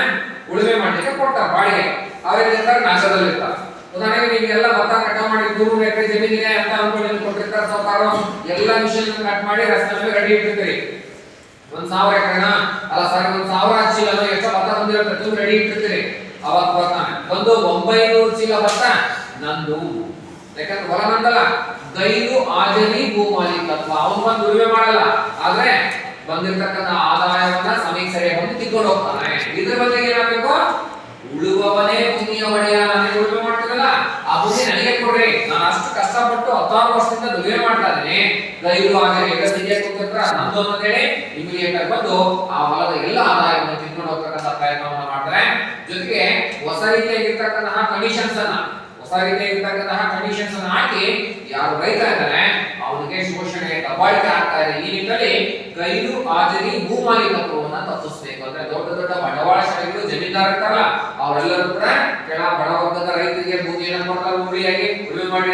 ಉಳುಮೆ ಮಾಡ್ಲಿಕ್ಕೆ ಕೊಡ್ತಾರೆ ಬಾಡಿಗೆ. ಅವರಿಗೆ ನಗರದಲ್ಲಿ ಇರ್ತಾರೆ. ಉದಾಹರಣೆಗೆ ನೀವೆಲ್ಲ ಭತ್ತ ಕಟಾವ್ ಮಾಡಿ 100 ಎಕರೆ ಜಮೀನಿದೆ ಅಂತ ಅಂದ್ಕೊಂಡು ಕೊಟ್ಟಿರ್ತಾರೆ ಸಾವುಕಾರರು. ಎಲ್ಲ ಮಿಷನ್ ಕಟ್ ಮಾಡಿ ರಸ್ತೆ ಮೇಲೆ ರೆಡಿ ಇಟ್ಟಿರ್ತೀರಿ. 1000 ಎಕರೆನಾ ಅಲ್ಲ ಸರ್, 1000 ಚೀಲನೋ ಎಷ್ಟು ಭತ್ತ ಬಂದಿರುತ್ತೆ ತುಂಬ ರೆಡಿ ಇಟ್ಟಿರ್ತೀರಿ. ಅವತ್ತು ಬರ್ತಾನೆ ಬಂದು 900 ಚೀಲ ಭತ್ತ ನಂದು, ಯಾಕಂದ್ರೆ ಹೊಲ ನಂದಲ್ಲ. ಗೈರು ಹಾಜರಿ ಭೂ ಮಾಲೀಕತ್ವ, ಅವನು ಬಂದು ಉಳುಮೆ ಮಾಡಲ್ಲ, ಆದ್ರೆ ಬಂದಿರ್ತಕ್ಕಂಥ ಆದಾಯವನ್ನ ಸಮಯಕ್ಕೆ ಸರಿಯಾಗಿ ಬಂದು ಕಿತ್ಕೊಂಡು ಹೋಗ್ತಾನೆ. ಇದ್ರ ಬದಲಿಗೆ ಏನಾಗಬೇಕು, ಉಳುವವನೇ ಭೂಮಿಯ ಒಡೆಯ. ನಾನು ಉಳುಮೆ ಮಾಡ್ತೀನಲ್ಲ, ಆ ಭೂಮಿ ನನಗೆ ಕೊಡ್ರಿ, ನಾನು ಅಷ್ಟು ಕಷ್ಟಪಟ್ಟು 16 ವರ್ಷದಿಂದ ದುಡಿಮೆ ಮಾಡ್ತಾ ಇದ್ದೀನಿ. ಗೈರು ಹಾಜರಿ ನಂದು ಅಂತೇಳಿ ಇಮಿಡಿಯೇಟ್ ಆಗಿ ಬಂದು ಆ ಹೊಲದ ಎಲ್ಲ ಆದಾಯವನ್ನು ಕಿತ್ಕೊಂಡು ಹೋಗ್ತಕ್ಕಂಥ ಪ್ರಯತ್ನವನ್ನ ಮಾಡ್ತಾರೆ. ಜೊತೆಗೆ ಹೊಸ ರೀತಿಯಾಗಿರ್ತಕ್ಕಂತಹ ಕಮಿಷನ್ಸ್ ಅನ್ನ ಹಾಕಿ ಯಾರು ರೈತ ಇದ್ದಾನೆ ಅವನಿಗೆ ಶೋಷಣೆ ದಬ್ಬಾಳಿಕೆ ಆಗ್ತಾ ಇದೆ. ಈ ನಿಟ್ಟಿನಲ್ಲಿ ಗೈರು ಹಾಜರಿ ಭೂ ಮಾಲೀಕತ್ವವನ್ನ ತಪ್ಪಿಸಬೇಕು. ಅಂದ್ರೆ ದೊಡ್ಡ ದೊಡ್ಡ ಬಂಡವಾಳಶಾಹಿಗಳು ಜಮೀನ್ದಾರ ಇರ್ತಾರಲ್ಲ, ಅವರೆಲ್ಲರೂ ಕೂಡ ಕೆಳ ಬಡವರ್ಗದ ರೈತರಿಗೆ ಭೂಮಿಯನ್ನು ಕೊಡ್ತಾರೆ, ಉಳುಮೆ ಮಾಡಿ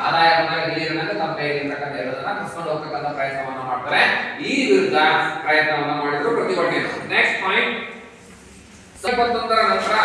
ಆದಾಯವನ್ನ ಹಿರಿಯರನ್ನ ತಮ್ಮ ಕೈಯಲ್ಲಿರ್ತಕ್ಕಂಥ ಎಲ್ಲದನ್ನ ಕಸ್ಕೊಂಡು ಹೋಗ್ತಕ್ಕಂಥ ಪ್ರಯತ್ನವನ್ನ ಮಾಡ್ತಾರೆ. ಈ ವಿರುದ್ಧ ಪ್ರಯತ್ನವನ್ನ ಮಾಡಿದ್ರು ಪ್ರತಿಭಟನೆ. ನೆಕ್ಸ್ಟ್ ಪಾಯಿಂಟ್ 21ರ ನಂತರ